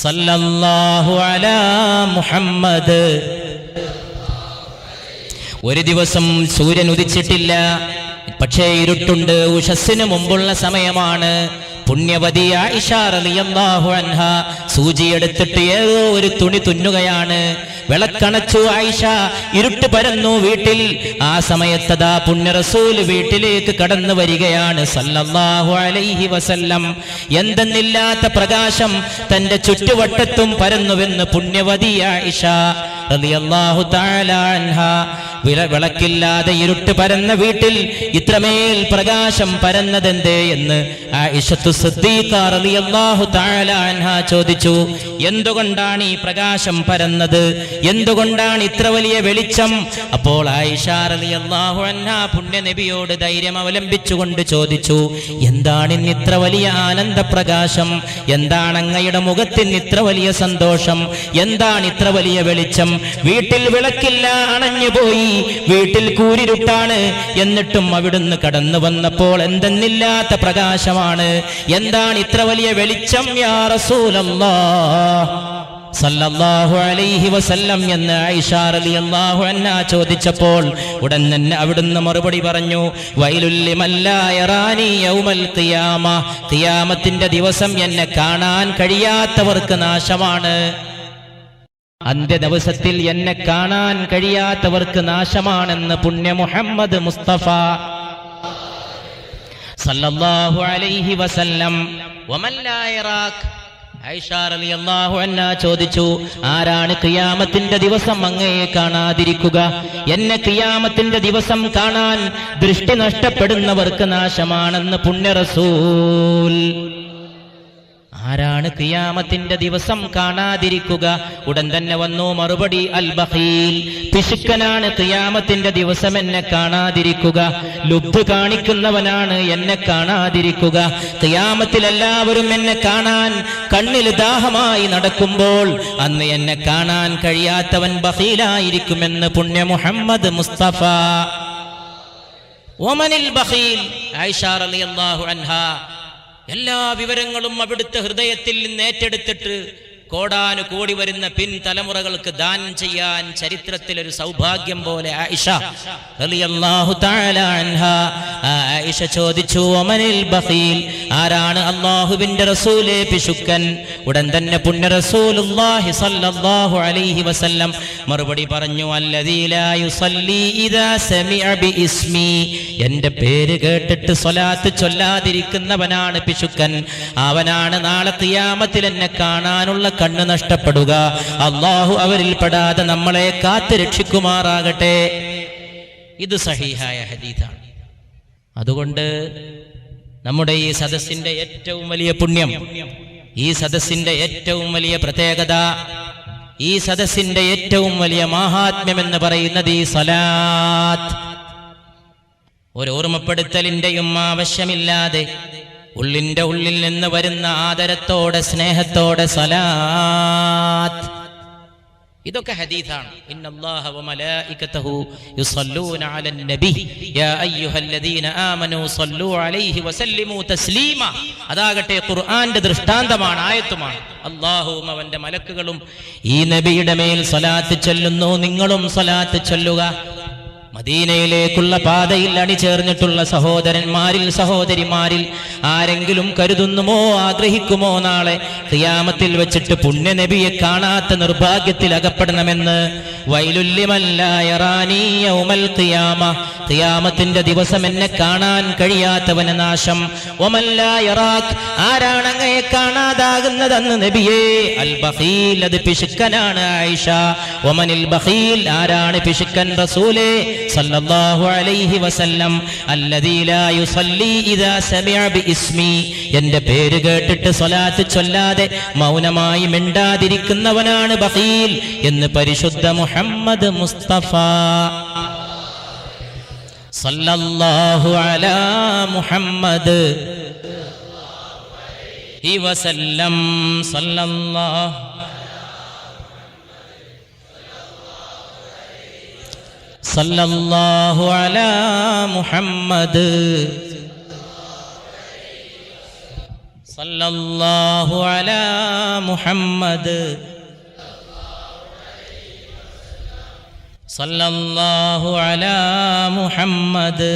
സല്ലല്ലാഹു അലാ മുഹമ്മദ്. ഒരു ദിവസം സൂര്യൻ ഉദിച്ചിട്ടില്ല, പക്ഷേ ഇരുട്ടുണ്ട്. ഉഷസ്സിന് മുമ്പുള്ള സമയമാണ്. പുണ്യവതി ആയിഷ റളിയല്ലാഹു അൻഹ സൂചിയെടുത്തിട്ട് ഏതോ ഒരു തുണി തുന്നുകയാണ്. വിളക്കണച്ചു ആയിഷ. ഇരുട്ട് പരന്നു വീട്ടിൽ. ആ സമയത്തതാ പുണ്യ റസൂൽ വീട്ടിലേക്ക് കടന്നു വരികയാണ് സല്ലല്ലാഹു അലൈഹി വസല്ലം. എന്തെന്നില്ലാത്ത പ്രകാശം തന്റെ ചുറ്റുവട്ടത്തും പരന്നുവെന്ന് പുണ്യവതി ആയിഷ റളിയല്ലാഹു തആല അൻഹ. വിളക്കില്ലാതെ ഇരുട്ട് പരന്ന വീട്ടിൽ ഇത്രമേൽ പ്രകാശം പരന്നതെന്തേ എന്ന് ആയിഷത്തു സിദ്ദീഖ റളിയല്ലാഹു തആല അൻഹ ചോദിച്ചു. എന്തുകൊണ്ടാണ് ഈ പ്രകാശം പരന്നത്? എന്തുകൊണ്ടാണ് ഇത്ര വലിയ വെളിച്ചം? അപ്പോൾ ആയിഷ റളിയല്ലാഹു അൻഹ പുണ്യ നബിയോട് ധൈര്യം അവലംബിച്ചുകൊണ്ട് ചോദിച്ചു, എന്താണ് ഇന്ന് ഇത്ര വലിയ ആനന്ദപ്രകാശം? എന്താണ് അങ്ങയുടെ മുഖത്തിന് ഇത്ര വലിയ സന്തോഷം? എന്താണ് ഇത്ര വലിയ വെളിച്ചം? വീട്ടിൽ വിളക്കില്ല, അണഞ്ഞുപോയി. വീട്ടിൽ കൂരിരുട്ടാണ്. എന്നിട്ടും അവിടുന്ന് കടന്നു വന്നപ്പോൾ എന്തെന്നില്ലാത്ത പ്രകാശമാണ്. എന്താണ് ഇത്ര വലിയ വെളിച്ചം യാ റസൂലല്ലാഹ് സല്ലല്ലാഹു അലൈഹി വസല്ലം എന്ന് ആയിഷ റളിയല്ലാഹു അൻഹ ചോദിച്ചപ്പോൾ ഉടൻ തന്നെ അവിടുന്ന് മറുപടി പറഞ്ഞു, വൈലുൽ ലിമൻ ലാ യറാനി യൗമൽ ഖിയാമ. ഖിയാമത്തിന്റെ ദിവസം എന്നെ കാണാൻ കഴിയാത്തവർക്ക് നാശമാണ്. അന്ത്യദിവസത്തിൽ എന്നെ കാണാൻ കഴിയാത്തവർക്ക് നാശമാണെന്ന് പുണ്യ മുഹമ്മദ് മുസ്തഫ സല്ലല്ലാഹു അലൈഹി വസല്ലം. വമൻ ലാ യറാക്. ആയിഷ റളിയല്ലാഹു അൻഹ ചോദിച്ചു, ആരാണ് ഖിയാമത്തിന്റെ ദിവസം അങ്ങയെ കാണാതിരിക്കുക? എന്നെ ഖിയാമത്തിന്റെ ദിവസം കാണാൻ ദൃഷ്ടി നഷ്ടപ്പെടുന്നവർക്ക് നാശമാണെന്ന് പുണ്യ റസൂൽ. ആരാണ് ഖിയാമത്തിന്റെ ദിവസം കാണാതിരിക്കുക? ഉടൻ തന്നെ വന്നു മറുപടി, അൽ ബഖീൽ. പിശുക്കനാണ് ഖിയാമത്തിന്റെ ദിവസം എന്നെ കാണാതിരിക്കുക. ലുബ്ധ് കാണിക്കുന്നവനാണ് എന്നെ കാണാതിരിക്കുക. ഖിയാമത്തിൽ എല്ലാവരും എന്നെ കാണാൻ കണ്ണിൽ ദാഹമായി നടക്കുമ്പോൾ അന്ന് എന്നെ കാണാൻ കഴിയാത്തവൻ ബഖീലായിരിക്കുമെന്ന് പുണ്യ മുഹമ്മദ് മുസ്തഫ. വമനിൽ ബഖീൽ. ആയിഷ റളിയല്ലാഹു അൻഹ എല്ലാ വിവരങ്ങളും അവിടുത്തെ ഹൃദയത്തിൽ നിന്ന് ഏറ്റെടുത്തിട്ട് കോടാനുകോടി വരുന്ന പിൻതലമുറകൾക്ക് ദാനം ചെയ്യാൻ ചരിത്രത്തിൽ ഒരു സൗഭാഗ്യം പോലെ ആയിഷ റളിയല്ലാഹു തആല അൻഹ. ആയിഷ ചോദിച്ചു, വമനിൽ ബഖീൽ. ആരാണ് അല്ലാഹുവിന്റെ റസൂലേ പിശുക്കൻ? ഉടൻ തന്നെ പുണ്യ റസൂലുള്ളാഹി സ്വല്ലല്ലാഹു അലൈഹി വസല്ലം മറുപടി പറഞ്ഞു, അല്ലദീ ലാ യുസല്ലി ഇദാ സമിഅ ബിഇസ്മി. എന്റെ പേര് കേട്ടിട്ട് സ്വലാത്ത് ചൊല്ലാതിരിക്കുന്നവനാണ് പിശുക്കൻ. അവനാണ് നാളെ ഖിയാമത്തിൽ എന്നെ കാണാനുള്ള കണ്ണ് നഷ്ടപ്പെടുക. അല്ലാഹു അവരിൽ പെടാതെ നമ്മളെ കാത്ത് രക്ഷിക്കുമാറാകട്ടെ. ഇത് സഹീഹായ ഹദീസാണ്. അതുകൊണ്ട് നമ്മുടെ ഈ സദസ്സിന്റെ ഏറ്റവും വലിയ പുണ്യം, ഈ സദസ്സിന്റെ ഏറ്റവും വലിയ പ്രത്യേകത, ഈ സദസ്സിന്റെ ഏറ്റവും വലിയ മാഹാത്മ്യം എന്ന് പറയുന്നത് ഈ സലാത്ത്. ഒരു ഓർമ്മപ്പെടുത്തലിന്റെയും ആവശ്യമില്ലാതെ ഉള്ളിന്റെ ഉള്ളിൽ നിന്ന് വരുന്ന ആദരത്തോടെ സ്നേഹത്തോടെ സലാത്ത്. ഇതൊക്കെ ഹദീസാണ്. ഇന്നല്ലാഹ വമലായികതഹു യുസല്ലൂന അലൻ നബി യാ അയ്യുഹല്ലദീന ആമനൂ സല്ലൂ അലൈഹി വസല്ലിമൂ തസ്ലീമ. അതാകട്ടെ ഖുർആന്റെ ദൃഷ്ടാന്തമാണ്, ആയത്തുമാണ്. അല്ലാഹുവും അവന്റെ മലക്കുകളും ഈ നബിയുടെ മേൽ സ്വലാത്ത് ചൊല്ലുന്നു, നിങ്ങളും സ്വലാത്ത് ചൊല്ലുക. മദീനയിലേക്കുള്ള പാതയിൽ അണിചേർന്നിട്ടുള്ള സഹോദരന്മാരിൽ സഹോദരിമാരിൽ ആരെങ്കിലും കരുതുന്നുമോ ആഗ്രഹിക്കുമോ നാളെ ഖിയാമത്തിൽ വെച്ചിട്ട് പുണ്യ നബിയെ കാണാത്ത നിർഭാഗ്യത്തിൽ അകപ്പെടണമെന്ന്? വൈലുൽ ലിമൻ ലാ യറാനി യൗമൽ ഖിയാമ. ഖിയാമത്തിന്റെ ദിവസം എന്നെ കാണാൻ കഴിയാത്തവന് നാശം. വമൻ ലാ യറാക്. ആരാണ് അങ്ങയെ കാണാതാകുന്നതെന്ന് നബിയേ? അൽ ബഖീൽ. അത് പിശുക്കനാണ് ആയിഷ. വമനിൽ ബഖീൽ. ആരാണ് പിശുക്കൻ? റസൂലേ സല്ലല്ലാഹു അലൈഹി വസല്ലം അല്ലദീ ലാ യുസല്ലി ഇദാ സമിഅ ബിഇസ്മി, എന്റെ പേര് കേട്ടിട്ട് സ്വലാത്ത് ചൊല്ലാതെ മൗനമായി മിണ്ടാതിരിക്കുന്നവനാണ് ബഖീൽ എന്ന് പരിശുദ്ധ മുഹമ്മദ് മുസ്തഫ സല്ലല്ലാഹു അലാ മുഹമ്മദ് വസല്ലം. സല്ലല്ലാഹു അലാ മുഹമ്മദ് സല്ലല്ലാഹു അലാ മുഹമ്മദ് സല്ലല്ലാഹു അലാ മുഹമ്മദ്.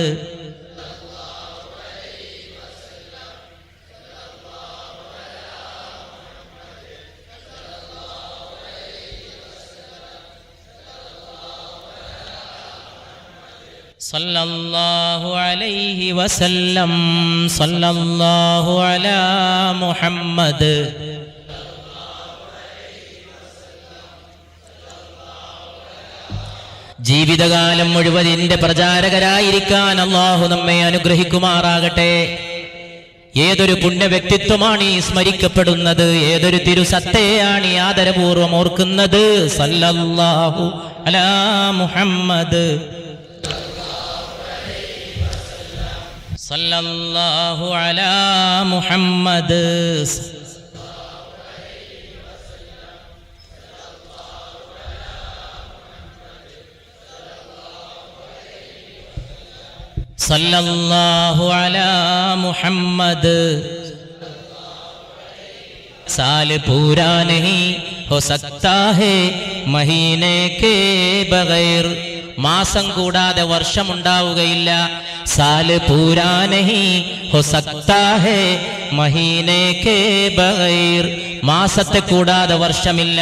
സല്ലല്ലാഹു അലൈഹി വസല്ലം. സല്ലല്ലാഹു അലാ മുഹമ്മദ്. ജീവിതകാലം മുഴുവൻ ഇതിന്റെ പ്രചാരകരായിരിക്കാൻ അല്ലാഹു നമ്മെ അനുഗ്രഹിക്കുമാറാകട്ടെ. ഏതൊരു പുണ്യ വ്യക്തിത്വമാണ് ഈ സ്മരിക്കപ്പെടുന്നത്, ഏതൊരു തിരുസത്തയാണ് ഈ ആദരപൂർവം ഓർക്കുന്നത്. സല്ലല്ലാഹു അലാ മുഹമ്മദ് സല്ലല്ലാഹു അലാ മുഹമ്മദ് सल्लल्लाहु अला मुहम्मद. साल पूरा नहीं हो सकता है महीने के बगैर, മാസം കൂടാതെ വർഷമുണ്ടാവുകയില്ല. സാല് പൂരാ നഹി ഹോ സക്താ ഹേ മഹീനെ കേ ബഗൈർ, മാസത്തെ കൂടാതെ വർഷമില്ല.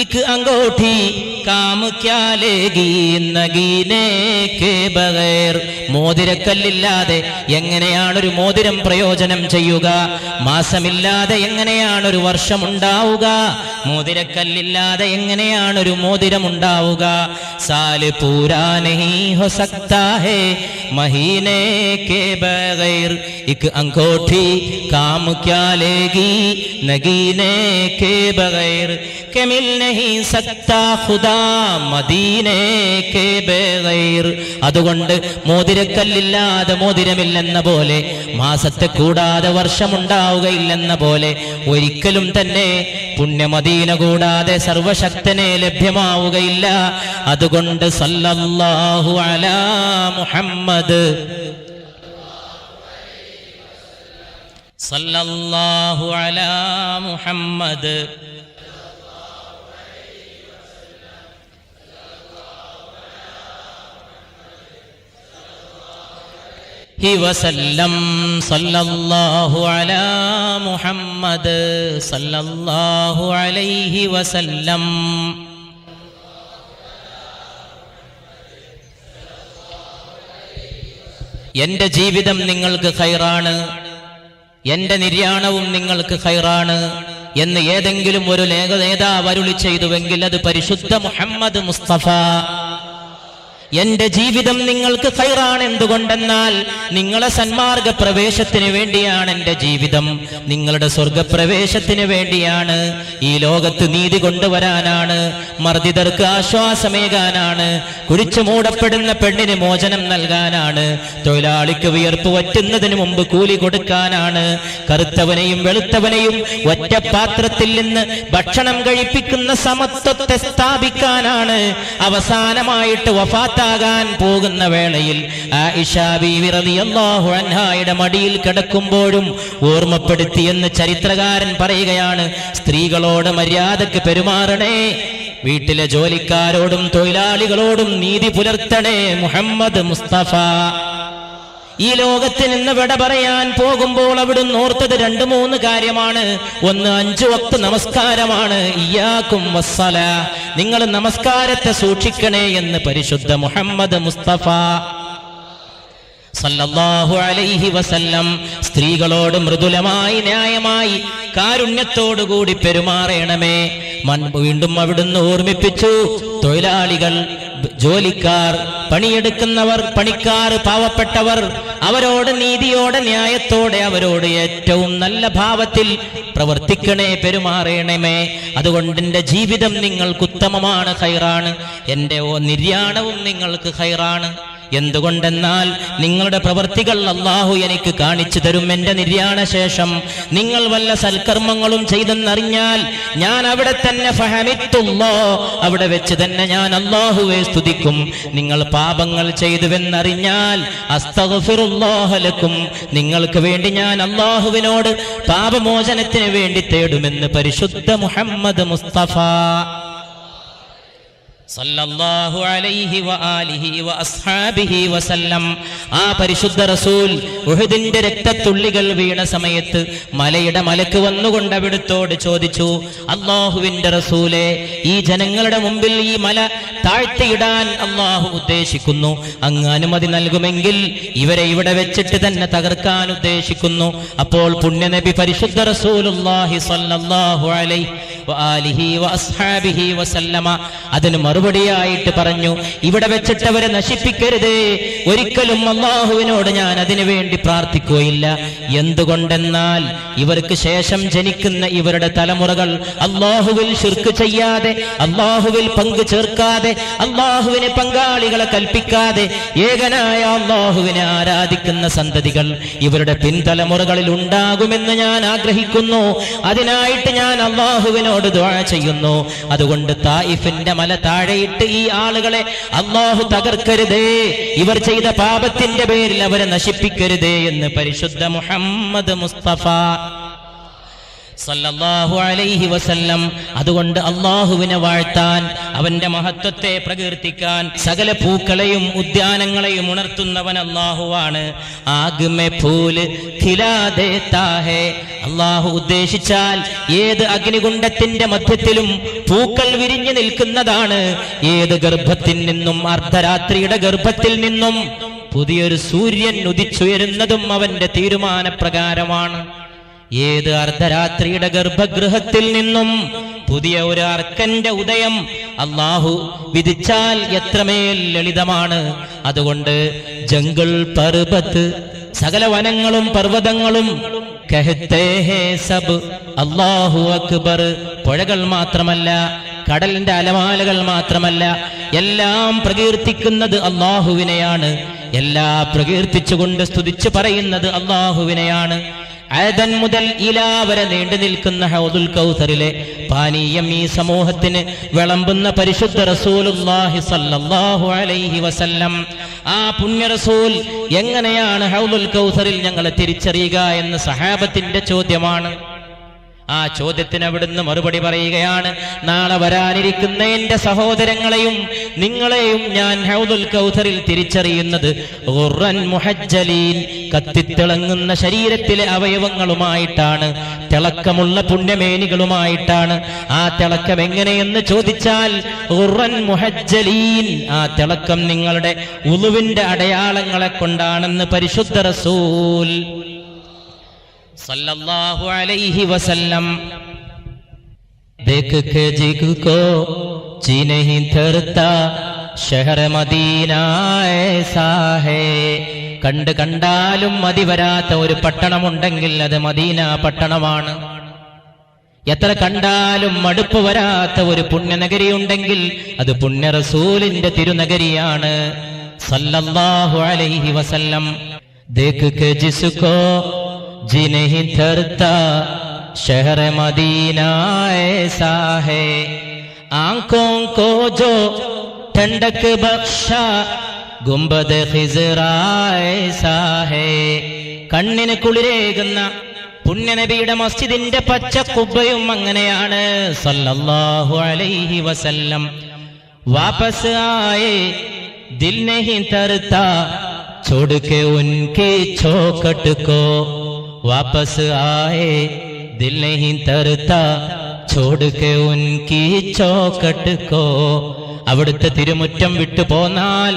ഇക് അംഗോഠി കാം ക്യാ ലേഗി നഗീനെ കേ ബഗൈർ, മോതിരക്കല്ലില്ലാതെ എങ്ങനെയാണൊരു മോതിരം പ്രയോജനം ചെയ്യുക? മാസമില്ലാതെ എങ്ങനെയാണൊരു വർഷമുണ്ടാവുക? മോതിരക്കല്ലില്ലാതെ എങ്ങനെയാണൊരു മോതിരം ഉണ്ടാവുക? സാല് പൂരാ നഹി ഹോ സക്താ ഹേ മഹീനെ കേ ബഗൈർ, ഇക് അംഗോഠി കാം ക്യാ ലേഗി നഗീനെ കേ ബഗൈർ, കെ മിൽ നഹി സക്താ ഖുദാ മദീനെ കേ ബഗൈർ. അതുകൊണ്ട് മോതിരക്കല്ലില്ലാതെ മോതിരമില്ലെന്ന പോലെ, മാസത്തെ കൂടാതെ വർഷമുണ്ടാവുകയില്ലെന്ന പോലെ, ഒരിക്കലും തന്നെ പുണ്യമദീന കൂടാതെ സർവശക്തനെ ലഭ്യമാവുകയില്ല. അതുകൊണ്ട് സല്ലല്ലാഹു അലാ മുഹമ്മദ് സല്ലല്ലാഹു അലാ മുഹമ്മദ് വസല്ലം. സല്ലല്ലാഹു അലാ മുഹമ്മദ് സല്ലല്ലാഹു അലൈഹി വസല്ലം. എന്റെ ജീവിതം നിങ്ങൾക്ക് ഖൈറാണ്, എന്റെ നിര്യാണവും നിങ്ങൾക്ക് ഖൈറാണ് എന്ന് ഏതെങ്കിലും ഒരു നേതാവ് അരുളി ചെയ്തുവെങ്കിൽ അത് പരിശുദ്ധ മുഹമ്മദ് മുസ്തഫ. എന്റെ ജീവിതം നിങ്ങൾക്ക് ഖൈറാണ്. എന്തുകൊണ്ടെന്നാൽ നിങ്ങളെ സന്മാർഗ പ്രവേശത്തിന് വേണ്ടിയാണ് എന്റെ ജീവിതം, നിങ്ങളുടെ സ്വർഗപ്രവേശത്തിന് വേണ്ടിയാണ്. ഈ ലോകത്ത് നീതി കൊണ്ടുവരാനാണ്, മർദ്ദിതർക്ക് ആശ്വാസമേകാനാണ്, കുഴിച്ചു മൂടപ്പെടുന്ന പെണ്ണിന് മോചനം നൽകാനാണ്, തൊഴിലാളിക്ക് വിയർപ്പ് വറ്റുന്നതിന് മുമ്പ് കൂലി കൊടുക്കാനാണ്, കറുത്തവനെയും വെളുത്തവനെയും ഒറ്റ പാത്രത്തിൽ നിന്ന് ഭക്ഷണം കഴിപ്പിക്കുന്ന സമത്വത്തെ സ്ഥാപിക്കാനാണ്. അവസാനമായിട്ട് വഫാത്താകാൻ പോകുന്ന വേളയിൽ ആയിഷ ബീവി റളിയല്ലാഹു അൻഹായുടെ മടിയിൽ കിടക്കുമ്പോഴും ഓർമ്മപ്പെടുത്തിയെന്ന് ചരിത്രകാരൻ പറയുകയാണ്, സ്ത്രീകളോട് മര്യാദക്ക് പെരുമാറണേ, വീട്ടിലെ ജോലിക്കാരോടും തൊഴിലാളികളോടും നീതി പുലർത്തണേ. മുഹമ്മദ് മുസ്തഫ ഈ ലോകത്ത് നിന്ന് വിട പറയാൻ പോകുമ്പോൾ അവിടുന്ന് ഓർത്തത് 2-3 കാര്യമാണ്. ഒന്ന് 5 വക്ത് നമസ്കാരമാണ്. ഇയ്യാക്കും വസ്സലാ, നിങ്ങൾ നമസ്കാരത്തെ സൂക്ഷിക്കണേ എന്ന് പരിശുദ്ധ മുഹമ്മദ് മുസ്തഫ സല്ലല്ലാഹു അലൈഹി വസല്ലം. സ്ത്രീകളോട് മൃദുലമായി, ന്യായമായി, കാരുണ്യത്തോടുകൂടി പെരുമാറണമേ. വീണ്ടും അവിടുന്ന് ഓർമ്മിപ്പിച്ചു, തൊഴിലാളികൾ ജോലിക്കാർ, പണിയെടുക്കുന്നവർ, പണിക്കാർ, പാവപ്പെട്ടവർ, അവരോട് നീതിയോടെ ന്യായത്തോടെ അവരോട് ഏറ്റവും നല്ല ഭാവത്തിൽ പ്രവർത്തിക്കണേ, പെരുമാറണമേ. അതുകൊണ്ട് എൻ്റെ ജീവിതം നിങ്ങൾക്ക് ഉത്തമമാണ്, ഖൈറാണ്. എൻ്റെ നിര്യാണവും നിങ്ങൾക്ക് ഖൈറാണ്. എന്തുകൊണ്ടെന്നാൽ നിങ്ങളുടെ പ്രവൃത്തികൾ അല്ലാഹു എനിക്ക് കാണിച്ചു തരും. എൻ്റെ നിര്യാണ ശേഷം നിങ്ങൾ വല്ല സൽക്കർമ്മങ്ങളും ചെയ്തെന്നറിഞ്ഞാൽ ഞാൻ അവിടെ തന്നെ അവിടെ വെച്ച് തന്നെ ഞാൻ അല്ലാഹുവെ സ്തുതിക്കും. നിങ്ങൾ പാപങ്ങൾ ചെയ്തുവെന്നറിഞ്ഞാൽ അസ്തഗ്ഫിറുല്ലാഹ ലക്കും, നിങ്ങൾക്ക് വേണ്ടി ഞാൻ അല്ലാഹുവിനോട് പാപമോചനത്തിന് വേണ്ടി തേടുമെന്ന് പരിശുദ്ധ മുഹമ്മദ് മുസ്തഫ സല്ലല്ലാഹു അലൈഹി വആലിഹി വഅസ്ഹാബിഹി വസല്ലം. ആ പരിശുദ്ധ റസൂൽ ഉഹദിന്റെ രക്തത്തുള്ളികൾ വീണ സമയത്ത് മലയുടെ മലക്ക് വന്നുകൊണ്ട് അവിടുത്തോട് ചോദിച്ചു, അല്ലാഹുവിന്റെ റസൂലേ, ഈ ജനങ്ങളുടെ മുമ്പിൽ ഈ മല താഴ്ത്തിയിടാൻ അല്ലാഹു ഉദ്ദേശിക്കുന്നു. അങ്ങ് അനുമതി നൽകുമെങ്കിൽ ഇവരെ ഇവിടെ വെച്ചിട്ട് തന്നെ തകർക്കാൻ ഉദ്ദേശിക്കുന്നു. അപ്പോൾ പുണ്യനബി പരിശുദ്ധ റസൂലുള്ളാഹി സ്വല്ലല്ലാഹു അലൈഹി വആലിഹി വഅസ്ഹാബിഹി വസല്ലമ അതിന് മറുപടിയായിട്ട് പറഞ്ഞു, ഇവിടെ വെച്ചിട്ട് അവരെ നശിപ്പിക്കരുതേ, ഒരിക്കലും അല്ലാഹുവിനോട് ഞാൻ അതിനു വേണ്ടി പ്രാർത്ഥിക്കുകയില്ല. എന്തുകൊണ്ടെന്നാൽ ഇവർക്ക് ശേഷം ജനിക്കുന്ന ഇവരുടെ തലമുറകൾ അല്ലാഹുവിൽ ശിർക്ക് ചെയ്യാതെ, അല്ലാഹുവിൽ പങ്കു ചേർക്കാതെ, അല്ലാഹുവിന് പങ്കാളികളെ കൽപ്പിക്കാതെ ഏകനായ അല്ലാഹുവിനെ ആരാധിക്കുന്ന സന്തതികൾ ഇവരുടെ പിൻതലമുറകളിൽ ഉണ്ടാകുമെന്ന് ഞാൻ ആഗ്രഹിക്കുന്നു. അതിനായിട്ട് ഞാൻ അല്ലാഹുവിനോട് ദുആ ചെയ്യുന്നു. അതുകൊണ്ട് തായിഫിന്റെ മല താഴെയിട്ട് ഈ ആളുകളെ അല്ലാഹു തകർക്കരുതേ, ഇവർ ചെയ്ത പാപത്തിന്റെ പേരിൽ അവരെ നശിപ്പിക്കരുതേ എന്ന് പരിശുദ്ധ മുഹമ്മദ് മുസ്തഫ സല്ലല്ലാഹു അലൈഹി വസല്ലം. അതുകൊണ്ട് അല്ലാഹുവിനെ വാഴ്ത്താൻ, അവന്റെ മഹത്വത്തെ പ്രകീർത്തിക്കാൻ സകല പൂക്കളെയും ഉദ്യാനങ്ങളെയും ഉണർത്തുന്നവൻ അല്ലാഹുവാണ്. ആഗ്മെ ഫൂൽ ഖിലാ ദേതാ ഹേ, അല്ലാഹു ഉദ്ദേശിച്ചാൽ ഏത് അഗ്നികുണ്ഡത്തിന്റെ മധ്യത്തിലും പൂക്കൾ വിരിഞ്ഞു നിൽക്കുന്നതാണ്. ഏത് ഗർഭത്തിൽ നിന്നും, അർദ്ധരാത്രിയുടെ ഗർഭത്തിൽ നിന്നും പുതിയൊരു സൂര്യൻ ഉദിച്ചുയരുന്നതും അവന്റെ തീരുമാനപ്രകാരമാണ്. ഏത് അർദ്ധരാത്രിയുടെ ഗർഭഗൃഹത്തിൽ നിന്നും പുതിയ ഒരു അർക്കന്റെ ഉദയം അല്ലാഹു വിധിച്ചാൽ എത്രമേൽ ലളിതമാണ്. അതുകൊണ്ട് ജംഗിൾ പർവ്വത്, സകല വനങ്ങളും പർവ്വതങ്ങളും കഹത്തെ ഹേ സബ് അല്ലാഹു അക്ബർ, പുഴകൾ മാത്രമല്ല, കടലിന്റെ അലമാലകൾ മാത്രമല്ല, എല്ലാം പ്രകീർത്തിക്കുന്നത് അല്ലാഹുവിനെയാണ്. എല്ലാം പ്രകീർത്തിച്ചുകൊണ്ട് സ്തുതിച്ചു പറയുന്നത് അല്ലാഹുവിനെയാണ്. ആദൻ മുതൽ ഇലാ വരെ നീണ്ടു നിൽക്കുന്ന ഹൗദുൽ കൗസറിലെ പാനീയം ഈ സമൂഹത്തിന് വിളമ്പുന്ന പരിശുദ്ധ റസൂലുള്ളാഹി സ്വല്ലല്ലാഹു അലൈഹി വസല്ലം. ആ പുണ്യ റസൂൽ എങ്ങനെയാണ് ഹൗദുൽ കൗസറിൽ ഞങ്ങളെ തിരിച്ചറിയുക എന്ന് സഹാബത്തിന്റെ ചോദ്യമാണ്. ആ ചോദ്യത്തിന് അവിടുന്ന് മറുപടി പറയുകയാണ്, നാളെ വരാനിരിക്കുന്ന എന്റെ സഹോദരങ്ങളെയും നിങ്ങളെയും ഞാൻ ഹൗദുൽ കൗസറിൽ തിരിച്ചറിയുന്നത് ഖുർറൻ മുഹജ്ജലീൻ, കത്തിത്തിളങ്ങുന്ന ശരീരത്തിലെ അവയവങ്ങളുമായിട്ടാണ്, തിളക്കമുള്ള പുണ്യമേനികളുമായിട്ടാണ്. ആ തിളക്കം എങ്ങനെയെന്ന് ചോദിച്ചാൽ ഖുർറൻ മുഹജ്ജലീൻ, ആ തിളക്കം നിങ്ങളുടെ ഉളുവിന്റെ അടയാളങ്ങളെ കൊണ്ടാണെന്ന് പരിശുദ്ധ റസൂൽ सल्लल्लाहु अलैहि वसल्लम. देख के जिग को जी नहीं धरता शहर मदीना ऐसा है. കണ്ട് കണ്ടാലും മതി വരാത്ത ഒരു പട്ടണമുണ്ടെങ്കിൽ അത് മദീന പട്ടണമാണ്. എത്ര കണ്ടാലും മടുപ്പ് വരാത്ത ഒരു പുണ്യനഗരി ഉണ്ടെങ്കിൽ അത് പുണ്യ റസൂലിന്റെ തിരുനഗരിയാണ് സല്ലല്ലാഹു അലൈഹി വസല്ലം. देख के जिसको जी नहीं धरता शहर मदीना ऐसा है. आंखों को जो ठंडक बख्शा गुंबद खिजरा ऐसा है. കണ്ണിന് കുളിരേകുന്ന പുണ്യനബിയുടെ മസ്ജിദിന്റെ പച്ച കുബ്ബയും അങ്ങനെയാണ് സല്ലല്ലാഹു അലൈഹി വസല്ലം. വാപസ് ആയേ ദിൽ नहीं तरता छोड़ के उनकी चौखट को. वापस आए दिल नहीं तरता छोड़ के उनकी चौखट को. അവിടുത്തെ തിരുമുറ്റം വിട്ടു പോന്നാൽ,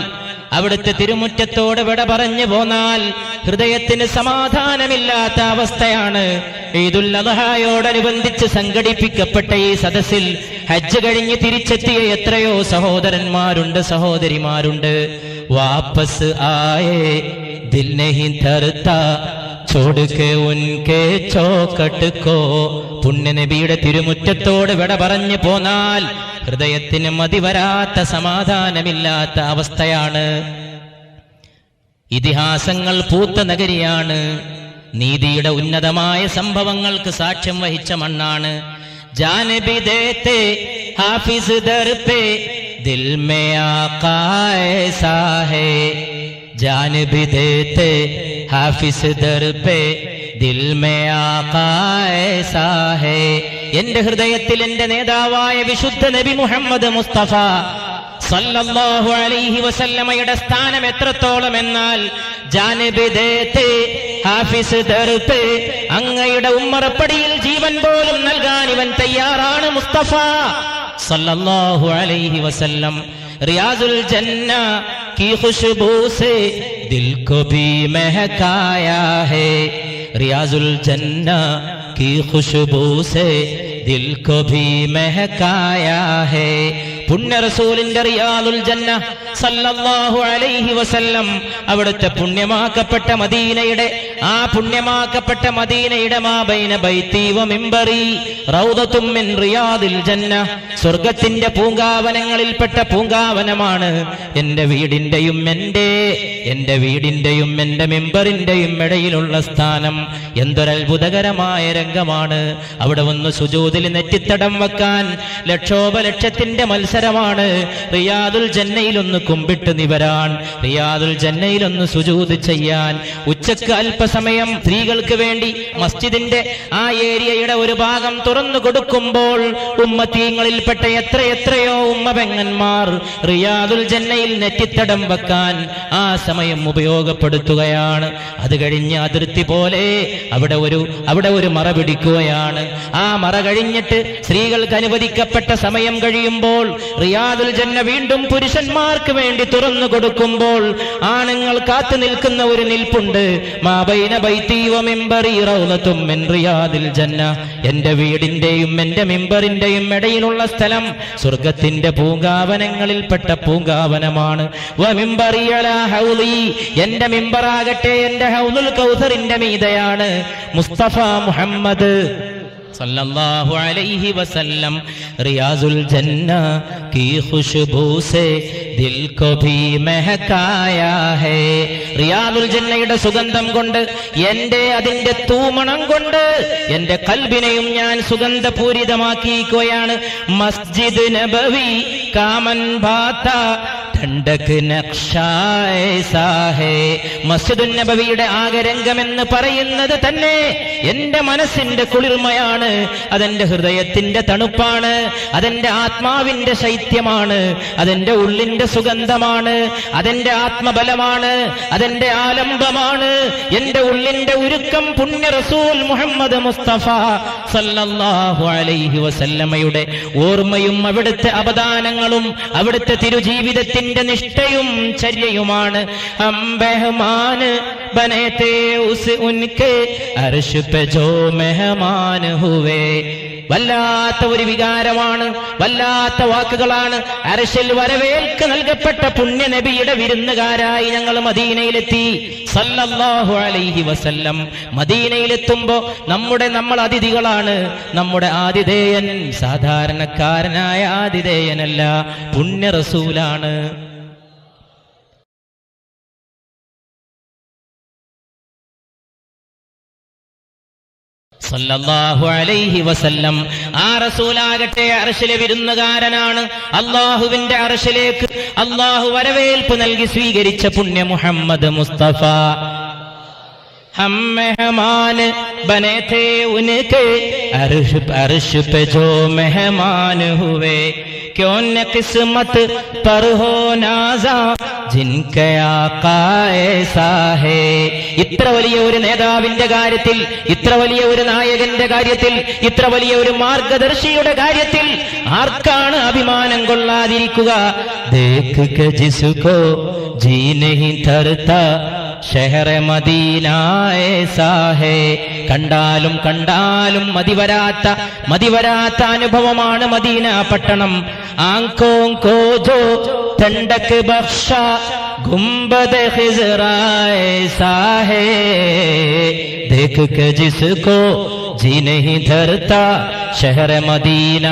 അവിടുത്തെ തിരുമുറ്റത്തോട് വിട പറഞ്ഞു പോന്നാൽ ഹൃദയത്തിന് സമാധാനമില്ലാത്ത അവസ്ഥയാണ്. ഈദുൽ അദ്ഹായോടനുബന്ധിച്ച് സംഘടിപ്പിക്കപ്പെട്ട ഈ സദസ്സിൽ ഹജ്ജ് കഴിഞ്ഞ് തിരിച്ചെത്തിയ എത്രയോ സഹോദരന്മാരുണ്ട്, സഹോദരിമാരുണ്ട്. വാപ്പസ് ആയേ ദിൽ നഹി ധർത്താ ചോട് കെ ഉൻകെ ചോക്കട്ട് കോ. പുണ്യനബിയുടെ തിരുമുറ്റത്തോട് വിട പറഞ്ഞു പോന്നാൽ ഹൃദയത്തിന് മതിവരാത്ത, സമാധാനമില്ലാത്ത അവസ്ഥയാണ്. ഇതിഹാസങ്ങൾ പൂത്ത നഗരിയാണ്. നീതിയുടെ ഉന്നതമായ സംഭവങ്ങൾക്ക് സാക്ഷ്യം വഹിച്ച മണ്ണാണ്. ജാനബി ദേത്തെ ഹാഫിസ് ദർ പേ ദിൽ മേ ആഖായെ സാഹേ. ജാനബി ദേത്തെ ഹാഫിസ് ദർ പേ ദിൽ മേ ആഖായെ സാഹേ. എന്റെ ഹൃദയത്തിൽ എന്റെ നേതാവായ വിശുദ്ധ നബി മുഹമ്മദ് മുസ്തഫ സല്ലല്ലാഹു അലൈഹി വസല്ലമയുടെ സ്ഥാനം എത്രത്തോളം എന്നാൽ ജാനബി ദേത്തെ ഹാഫിസ് ദർ പേ, അങ്ങയുടെ ഉമ്മറപ്പടിയിൽ ജീവൻ പോലും നൽകാൻ ഇവൻ തയ്യാറാണ് മുസ്തഫ സല്ലല്ലാഹു അലൈഹി വസല്ലം. റിയാദുൽ ജന്ന की खुशबू से दिल को भी महकाया है. रियाजुल जन्ना की खुशबू से दिल को भी महकाया है. പുണ്യ റസൂലിന്റെ റിയാദുൽ ജന്ന സല്ലല്ലാഹു അലൈഹി വസല്ലം അവിടുത്തെ പുണ്യമാക്കപ്പെട്ട മദീനയുടെ, ആ പുണ്യമാക്കപ്പെട്ട മദീനയുടെ മാബൈന ബൈത്തി വ മിമ്പറി റൗദത്തും മിൻ റിയാദിൽ ജന്ന. സ്വർഗത്തിന്റെ പൂങ്കാവനങ്ങളിൽപ്പെട്ട പൂങ്കാവനമാണ് എന്റെ വീടിന്റെയും എന്റെ വീടിന്റെയും എന്റെ മിമ്പറിന്റെയും ഇടയിലുള്ള സ്ഥാനം. എന്തൊരത്ഭുതകരമായ രംഗമാണ്. അവിടെ വന്ന് സുജൂദിൽ നെറ്റിത്തടം വെക്കാൻ ലക്ഷോപലക്ഷത്തിന്റെ മത്സരമാണ്. റിയാദുൽ ജന്നയിലൊന്ന് കുമ്പിട്ട് നിവരാൻ, റിയാദുൽ ജന്നയിലൊന്ന് സുജൂദ് ചെയ്യാൻ. ഉച്ചക്ക് അല്പസമയം സ്ത്രീകൾക്ക് വേണ്ടി മസ്ജിദിന്റെ ആ ഏരിയയുടെ ഒരു ഭാഗം തുറന്നു കൊടുക്കുമ്പോൾ ഉമ്മത്തീങ്ങളിൽപ്പെട്ട എത്രയോ ഉമ്മപെങ്ങന്മാർ റിയാദുൽ ജന്നയിൽ നെറ്റിത്തടം വെക്കാൻ ആ സമയം ഉപയോഗപ്പെടുത്തുകയാണ്. അത് കഴിഞ്ഞ് അതിർത്തി പോലെ അവിടെ ഒരു മറ പിടിക്കുകയാണ്. ആ മറ കഴിഞ്ഞിട്ട് സ്ത്രീകൾക്ക് അനുവദിക്കപ്പെട്ട സമയം കഴിയുമ്പോൾ റിയാദുൽ ജന്ന വീണ്ടും പുരുഷന്മാർക്ക് വേണ്ടി തുറന്നു കൊടുക്കുമ്പോൾ ആണുങ്ങൾ കാത്തു നിൽക്കുന്ന ഒരു നിൽപ്പുണ്ട്. മാബൈന ബൈത്തി വ മിമ്പറി റൗദത്തും മിൻ റിയാദിൽ ജന്ന. എന്റെ വീടിന്റെയും എന്റെ മിമ്പറിന്റെയും ഇടയിലുള്ള സ്ഥലം സ്വർഗത്തിന്റെ പൂങ്കാവനങ്ങളിൽപ്പെട്ട പൂങ്കാവനമാണ്. വ മിമ്പറി അലാ ഹൗലി, എന്റെ മിമ്പറാകട്ടെ എന്റെ ഹൗലുൽ കൗസറിന്റെ മീതയാണ്. മുസ്തഫ മുഹമ്മദ് സല്ലല്ലാഹു അലൈഹി വസല്ലം റിയാസുൽ ജന്ന की खुशबू से दिल को भी महकाया है. റിയാദുൽ ജന്നയുടെ സുഗന്ധം കൊണ്ട്, അതിന്റെ തൂമണം കൊണ്ട് എന്റെ കൽബിനെയും ഞാൻ സുഗന്ധപൂരിതമാക്കിയിരിക്കുകയാണ്. മസ്ജിദ് നബവി കാമൻ ബാത്ത ഠണ്ഡക് നഖ്ശായേ സാഹേ. മസ്ജിദുൻ നബവിയുടെ ആകരംഗമെന്ന് പറയുന്നത് തന്നെ എന്റെ മനസ്സിന്റെ കുളിർമയാണ്, അതെന്റെ ഹൃദയത്തിന്റെ തണുപ്പാണ്, അതെന്റെ ആത്മാവിന്റെ ശൈത്യമാണ്, അതെന്റെ ഉള്ളിന്റെ സുഗന്ധമാണ്, അതെന്റെ ആത്മബലമാണ്, അതെന്റെ ആലംബമാണ്. എന്റെ ഉള്ളിന്റെ ഉരുക്കം പുണ്യ റസൂൽ മുഹമ്മദ് മുസ്തഫ സല്ലല്ലാഹു അലൈഹി വസല്ലമയുടെ ഓർമ്മയും അവിടുത്തെ അപദാനങ്ങളും അവിടുത്തെ തിരുജീവിതത്തിന്റെ നിഷ്ഠയും ചര്യയുമാണ്. അംബഹമാൻ ബനേതേ ഉസ് ഉൻകെ അർശ് പേ ജോ മെഹമാൻ ഹുവേ. വല്ലാത്ത ഒരു വികാരമാണ്, വല്ലാത്ത വാക്കുകളാണ്. അർശിൽ വരവേൽക്ക് നൽകപ്പെട്ട പുണ്യ നബിയുടെ വിരുന്നുകാരായി ഞങ്ങൾ മദീനയിലെത്തി സല്ലല്ലാഹു അലൈഹി വസല്ലം. മദീനയിലെത്തുമ്പോ നമ്മൾ അതിഥികളാണ്. നമ്മുടെ ആതിഥേയൻ സാധാരണക്കാരനായ ആതിഥേയനല്ല, പുണ്യ റസൂലാണ്. സല്ലല്ലാഹു അലൈഹി വസല്ലം. ആ റസൂലാകട്ടെ അർശിലെ വിരുന്നുകാരനാണ്. അല്ലാഹുവിന്റെ അർശിലേക്ക് അല്ലാഹു വരവേൽപ്പ് നൽകി സ്വീകരിച്ച പുണ്യ മുഹമ്മദ് മുസ്തഫ. हम मेहमान बने थे उनके अर्श पे जो मेहमान हुए. क्यों न किस्मत पर हो नाजा जिनके आकाए साहे. ഇത്ര വലിയ ഒരു നേതാവിന്റെ കാര്യത്തിൽ, ഇത്ര വലിയ ഒരു നായകന്റെ കാര്യത്തിൽ, ഇത്ര വലിയ ഒരു മാർഗദർശിയുടെ കാര്യത്തിൽ ആർക്കാണ് അഭിമാനം കൊള്ളാതിരിക്കുക? ദേഖ് കെ ജിസ്കോ ജി നഹീ ധർത്താ ഷഹർ മദീന ഏസാ ഹേ. കണ്ടാലും കണ്ടാലും മതിവരാത്ത അനുഭവമാണ് മദീന പട്ടണം. ആങ്കോ കോ ജോ ठंडक बख्शा गुंबद खिजरा ऐसा है देख के जिसको जी नहीं धरता शहर മദീന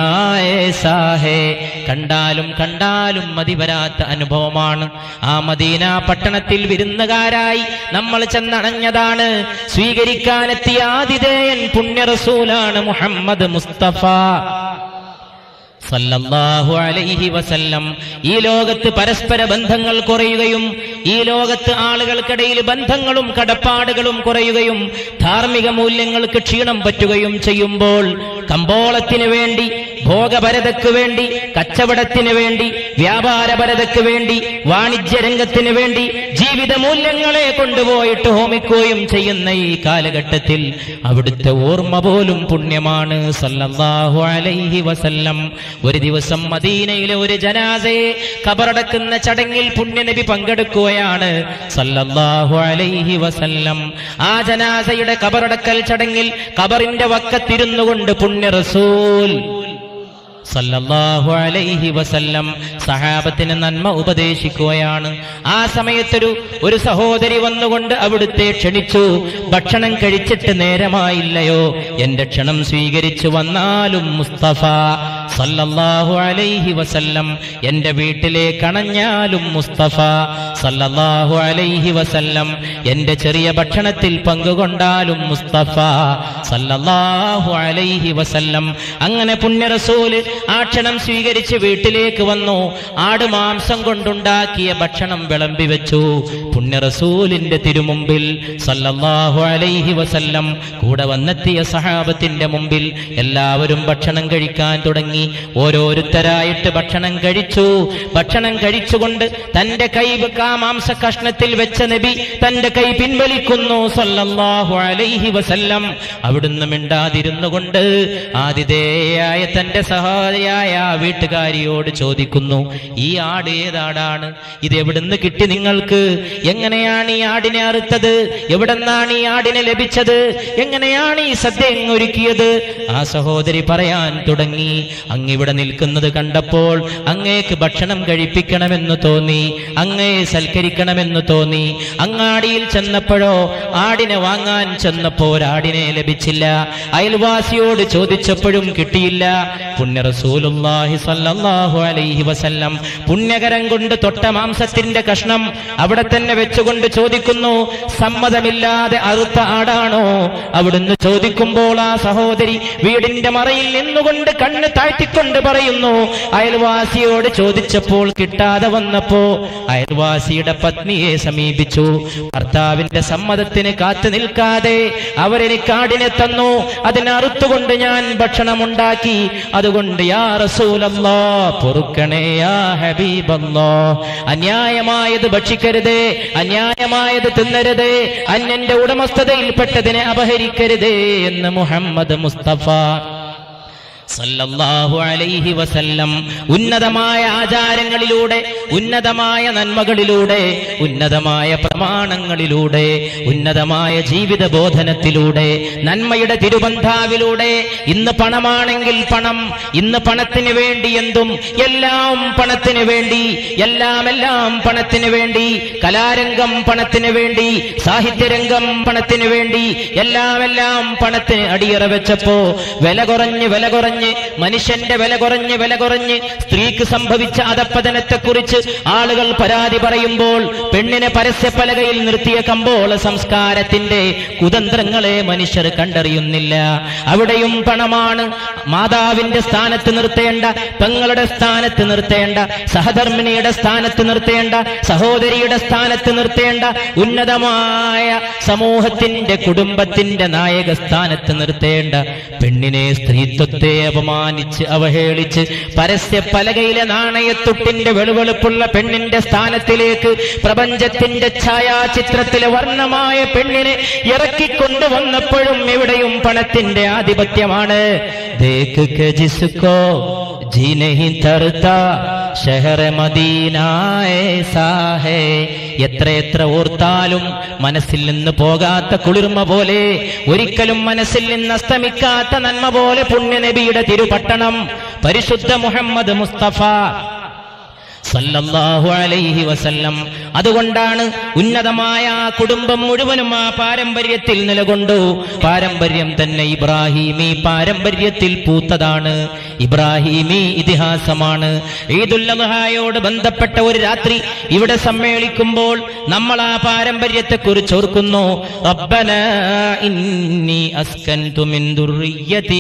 ऐसा है. കണ്ടാലും കണ്ടാലും മതിവരാത്ത അനുഭവമാണ്. ആ മദീന പട്ടണത്തിൽ വിരുന്നുകാരായി നമ്മൾ ചെന്നണഞ്ഞതാണ്. സ്വീകരിക്കാനെത്തിയ ആതിഥേയൻ പുണ്യ റസൂലാണ് മുഹമ്മദ് മുസ്തഫ സല്ലല്ലാഹു അലൈഹി വസല്ലം. ഈ ലോകത്ത് പരസ്പര ബന്ധങ്ങൾ കുറയുകയും ഈ ലോകത്ത് ആളുകൾക്കിടയിൽ ബന്ധങ്ങളും കടപ്പാടുകളും കുറയുകയും ധാർമ്മിക മൂല്യങ്ങൾക്ക് ക്ഷീണം പറ്റുകയും ചെയ്യുമ്പോൾ കമ്പോളത്തിന് വേണ്ടി, ഭോഗപരതയ്ക്ക് വേണ്ടി, കച്ചവടത്തിന് വേണ്ടി, വ്യാപാരപരതയ്ക്ക് വേണ്ടി, വാണിജ്യരംഗത്തിന് വേണ്ടി ജീവിത മൂല്യങ്ങളെ കൊണ്ടുപോയിട്ട് ഹോമിക്കുകയും ചെയ്യുന്ന ഈ കാലഘട്ടത്തിൽ അവിടുത്തെ ഓർമ്മ പോലും പുണ്യമാണ് സല്ലല്ലാഹു അലൈഹി വസല്ലം. ഒരു ദിവസം മദീനയിലെ ഒരു ജനാസയെ ഖബറടക്കുന്ന ചടങ്ങിൽ പുണ്യനബി പങ്കെടുക്കുകയാണ് സല്ലല്ലാഹു അലൈഹി വസല്ലം. ആ ജനാസയുടെ ഖബറടക്കൽ ചടങ്ങിൽ ഖബറിന്റെ വക്കത്തിരുന്നു കൊണ്ട് പുണ്യ റസൂൽ സല്ലല്ലാഹു അലൈഹി വസല്ലം സഹാബത്തിന് നന്മ ഉപദേശിക്കുകയാണ്. ആ സമയത്തൊരു സഹോദരി വന്നുകൊണ്ട് അവിടുത്തെ ക്ഷണിച്ചു. ഭക്ഷണം കഴിച്ചിട്ട് നേരമായില്ലയോ, എന്റെ ക്ഷണം സ്വീകരിച്ചു വന്നാലും മുസ്തഫ സല്ലല്ലാഹു അലൈഹി വസല്ലം എന്റെ വീട്ടിലേക്ക് അണഞ്ഞാലും മുസ്തഫ സല്ലല്ലാഹു അലൈഹി വസല്ലം എന്റെ ചെറിയ ഭക്ഷണത്തിൽ പങ്കുകൊണ്ടാലും മുസ്തഫ സല്ലല്ലാഹു അലൈഹി വസല്ലം. അങ്ങനെ പുണ്യ റസൂല് ആ ക്ഷണം സ്വീകരിച്ച് വീട്ടിലേക്ക് വന്നു. ആടുമാംസം കൊണ്ടുണ്ടാക്കിയ ഭക്ഷണം വിളമ്പി വെച്ചു പുണ്യ റസൂലിന്റെ തിരുമുമ്പിൽ സല്ലല്ലാഹു അലൈഹി വസല്ലം. കൂടെ വന്നെത്തിയ സഹാബത്തിന്റെ മുമ്പിൽ എല്ലാവരും ഭക്ഷണം കഴിക്കാൻ തുടങ്ങി. ഓരോരുത്തരായിട്ട് ഭക്ഷണം കഴിച്ചു. ഭക്ഷണം കഴിച്ചുകൊണ്ട് തന്റെ കൈ ആ മാംസ കഷ്ണത്തിൽ വെച്ച നബി തന്റെ കൈ പിൻവലിക്കുന്നു സല്ലല്ലാഹു അലൈഹി വസല്ലം. അവിടുന്ന് മിണ്ടാതിരുന്നു കൊണ്ട് ആതിഥേയായ തന്റെ സഹായിയായ വീട്ടുകാരിയോട് ചോദിക്കുന്നു, ഈ ആട് ഏതാടാണ്? ഇത് എവിടുന്ന് കിട്ടി നിങ്ങൾക്ക്? എങ്ങനെയാണ് ഈ ആടിനെ അറുത്തത്? എവിടെന്നാണ് ഈ ആടിനെ ലഭിച്ചത്? എങ്ങനെയാണ് ഈ സദ്യ ഒരുക്കിയത്? ആ സഹോദരി പറയാൻ തുടങ്ങി, അങ്ങിവിടെ നിൽക്കുന്നത് കണ്ടപ്പോൾ അങ്ങേക്ക് ഭക്ഷണം കഴിപ്പിക്കണമെന്ന് തോന്നി, അങ്ങയെ സൽക്കരിക്കണമെന്ന് തോന്നി. അങ്ങാടിയിൽ ചെന്നപ്പോഴോ ആടിനെ വാങ്ങാൻ ചെന്നപ്പോൾ ആടിനെ ലഭിച്ചില്ല. അയൽവാസിയോട് ചോദിച്ചപ്പോഴും കിട്ടിയില്ല. പുണ്യ റസൂലുള്ളാഹി സ്വല്ലല്ലാഹു അലൈഹി വസല്ലം പുണ്യകരം കൊണ്ട് തൊട്ട മാംസത്തിന്റെ കഷ്ണം അവിടെ തന്നെ വെച്ചുകൊണ്ട് ചോദിക്കുന്നു, സമ്മതമില്ലാതെ അറുത്ത ആടാണോ? അവിടുന്ന് ചോദിക്കുമ്പോൾ ആ സഹോദരി വീടിന്റെ മറയിൽ നിന്നുകൊണ്ട് കണ്ണ് താഴ്ത്തിക്കൊണ്ട് പറയുന്നു, അയൽവാസിയോട് ചോദിച്ചപ്പോൾ കിട്ടാതെ വന്നപ്പോ അയൽവാസിയുടെ പത്നിയെ സമീപിച്ചു. ഭർത്താവിന്റെ സമ്മതത്തിന് കാത്തു നിൽക്കാതെ അവരെനിക്ക് ആടിനെ തന്നു. അതിനറുത്തുകൊണ്ട് ഞാൻ ഭക്ഷണമുണ്ടാക്കി. അതുകൊണ്ട് യാ റസൂലല്ലാഹ് പൊറുക്കണേ, യാ ഹബീബല്ലാഹ്, അന്യായമായത് ഭക്ഷിക്കരുതേ, അന്യായമായത് തിന്നരുതേ, അന്യന്റെ ഉടമസ്ഥതയിൽപ്പെട്ടതിനെ അപഹരിക്കരുതേ എന്ന് മുഹമ്മദ് മുസ്തഫ സല്ലല്ലാഹു അലൈഹി വസല്ലം ഉന്നതമായ ആചാരങ്ങളിലൂടെ, ഉന്നതമായ നന്മകളിലൂടെ, ഉന്നതമായ പ്രമാണങ്ങളിലൂടെ, ഉന്നതമായ ജീവിത ബോധനത്തിലൂടെ, നന്മയുടെ തിരുബന്ധാവിലൂടെ. ഇന്ന് പണമാണെങ്കിൽ പണം, ഇന്ന് പണത്തിന് വേണ്ടി എന്തും, എല്ലാം പണത്തിന് വേണ്ടി, എല്ലാം പണത്തിന് വേണ്ടി, കലാരംഗം പണത്തിന് വേണ്ടി, സാഹിത്യരംഗം പണത്തിന് വേണ്ടി, എല്ലാം പണത്തിന് അടിയറ വെച്ചപ്പോ വില കുറഞ്ഞ് മനുഷ്യന്റെ വില കുറഞ്ഞ് സ്ത്രീക്ക് സംഭവിച്ച അധപ്പതനത്തെക്കുറിച്ച് ആളുകൾ പരാതി പറയുമ്പോൾ പെണ്ണിനെ പരസ്യപ്പലകയിൽ നിർത്തിയ കമ്പോള സംസ്കാരത്തിന്റെ കുതന്ത്രങ്ങളെ മനുഷ്യർ കണ്ടറിയുന്നില്ല. അവിടെയും പണമാണ്. മാതാവിന്റെ സ്ഥാനത്ത് നിർത്തേണ്ട, പെങ്ങളുടെ സ്ഥാനത്ത് നിർത്തേണ്ട, സഹധർമ്മിണിയുടെ സ്ഥാനത്ത് നിർത്തേണ്ട, സഹോദരിയുടെ സ്ഥാനത്ത് നിർത്തേണ്ട, ഉന്നതമായ സമൂഹത്തിന്റെ കുടുംബത്തിന്റെ നായക സ്ഥാനത്ത് നിർത്തേണ്ട പെണ്ണിനെ, സ്ത്രീത്വത്തെ അപമാനിച്ച് അവഹേളിച്ച് പരസ്യ പലകയിലെ നാണയത്തുട്ടിന്റെ വെളുവെളുപ്പുള്ള പെണ്ണിന്റെ സ്ഥാനത്തിലേക്ക് പ്രപഞ്ചത്തിന്റെ ഛായാചിത്രത്തിലെ വർണ്ണമായ പെണ്ണിനെ ഇറക്കിക്കൊണ്ടുവന്നപ്പോഴും എവിടെയും പണത്തിന്റെ ആധിപത്യമാണ്. ദേഖ് കെ ജിസ്കോ ജി നഹീ തർതാ ശഹർ മദീന ഏസാ ഹേ. എത്രയെത്ര ഓർത്താലും മനസ്സിൽ നിന്ന് പോകാത്ത കുളിർമ പോലെ, ഒരിക്കലും മനസ്സിൽ നിന്ന് അസ്തമിക്കാത്ത നന്മ പോലെ പുണ്യനബിയുടെ തിരുപട്ടണം പരിശുദ്ധ മുഹമ്മദ് മുസ്തഫ സല്ലല്ലാഹു അലൈഹി വസല്ലം. അതുകൊണ്ടാണ് ഉന്നതമായ ആ കുടുംബം മുഴുവനും ആ പാരമ്പര്യത്തിൽ നിലകൊണ്ടു. പാരമ്പര്യം തന്നെ ഇബ്രാഹീമി പാരമ്പര്യത്തിൽ പൂത്തതാണ്, ഇബ്രാഹീമി ഇതിഹാസമാണ്. ഈദുൽ അദ്ഹായോട് ബന്ധപ്പെട്ട ഒരു രാത്രി ഇവിടെ സമ്മേളിക്കുമ്പോൾ നമ്മൾ ആ പാരമ്പര്യത്തെക്കുറിച്ച് ഓർക്കുന്നു. റബ്ബനാ ഇന്നി അസ്കൻതു മിൻ ദുർരിയ്യതി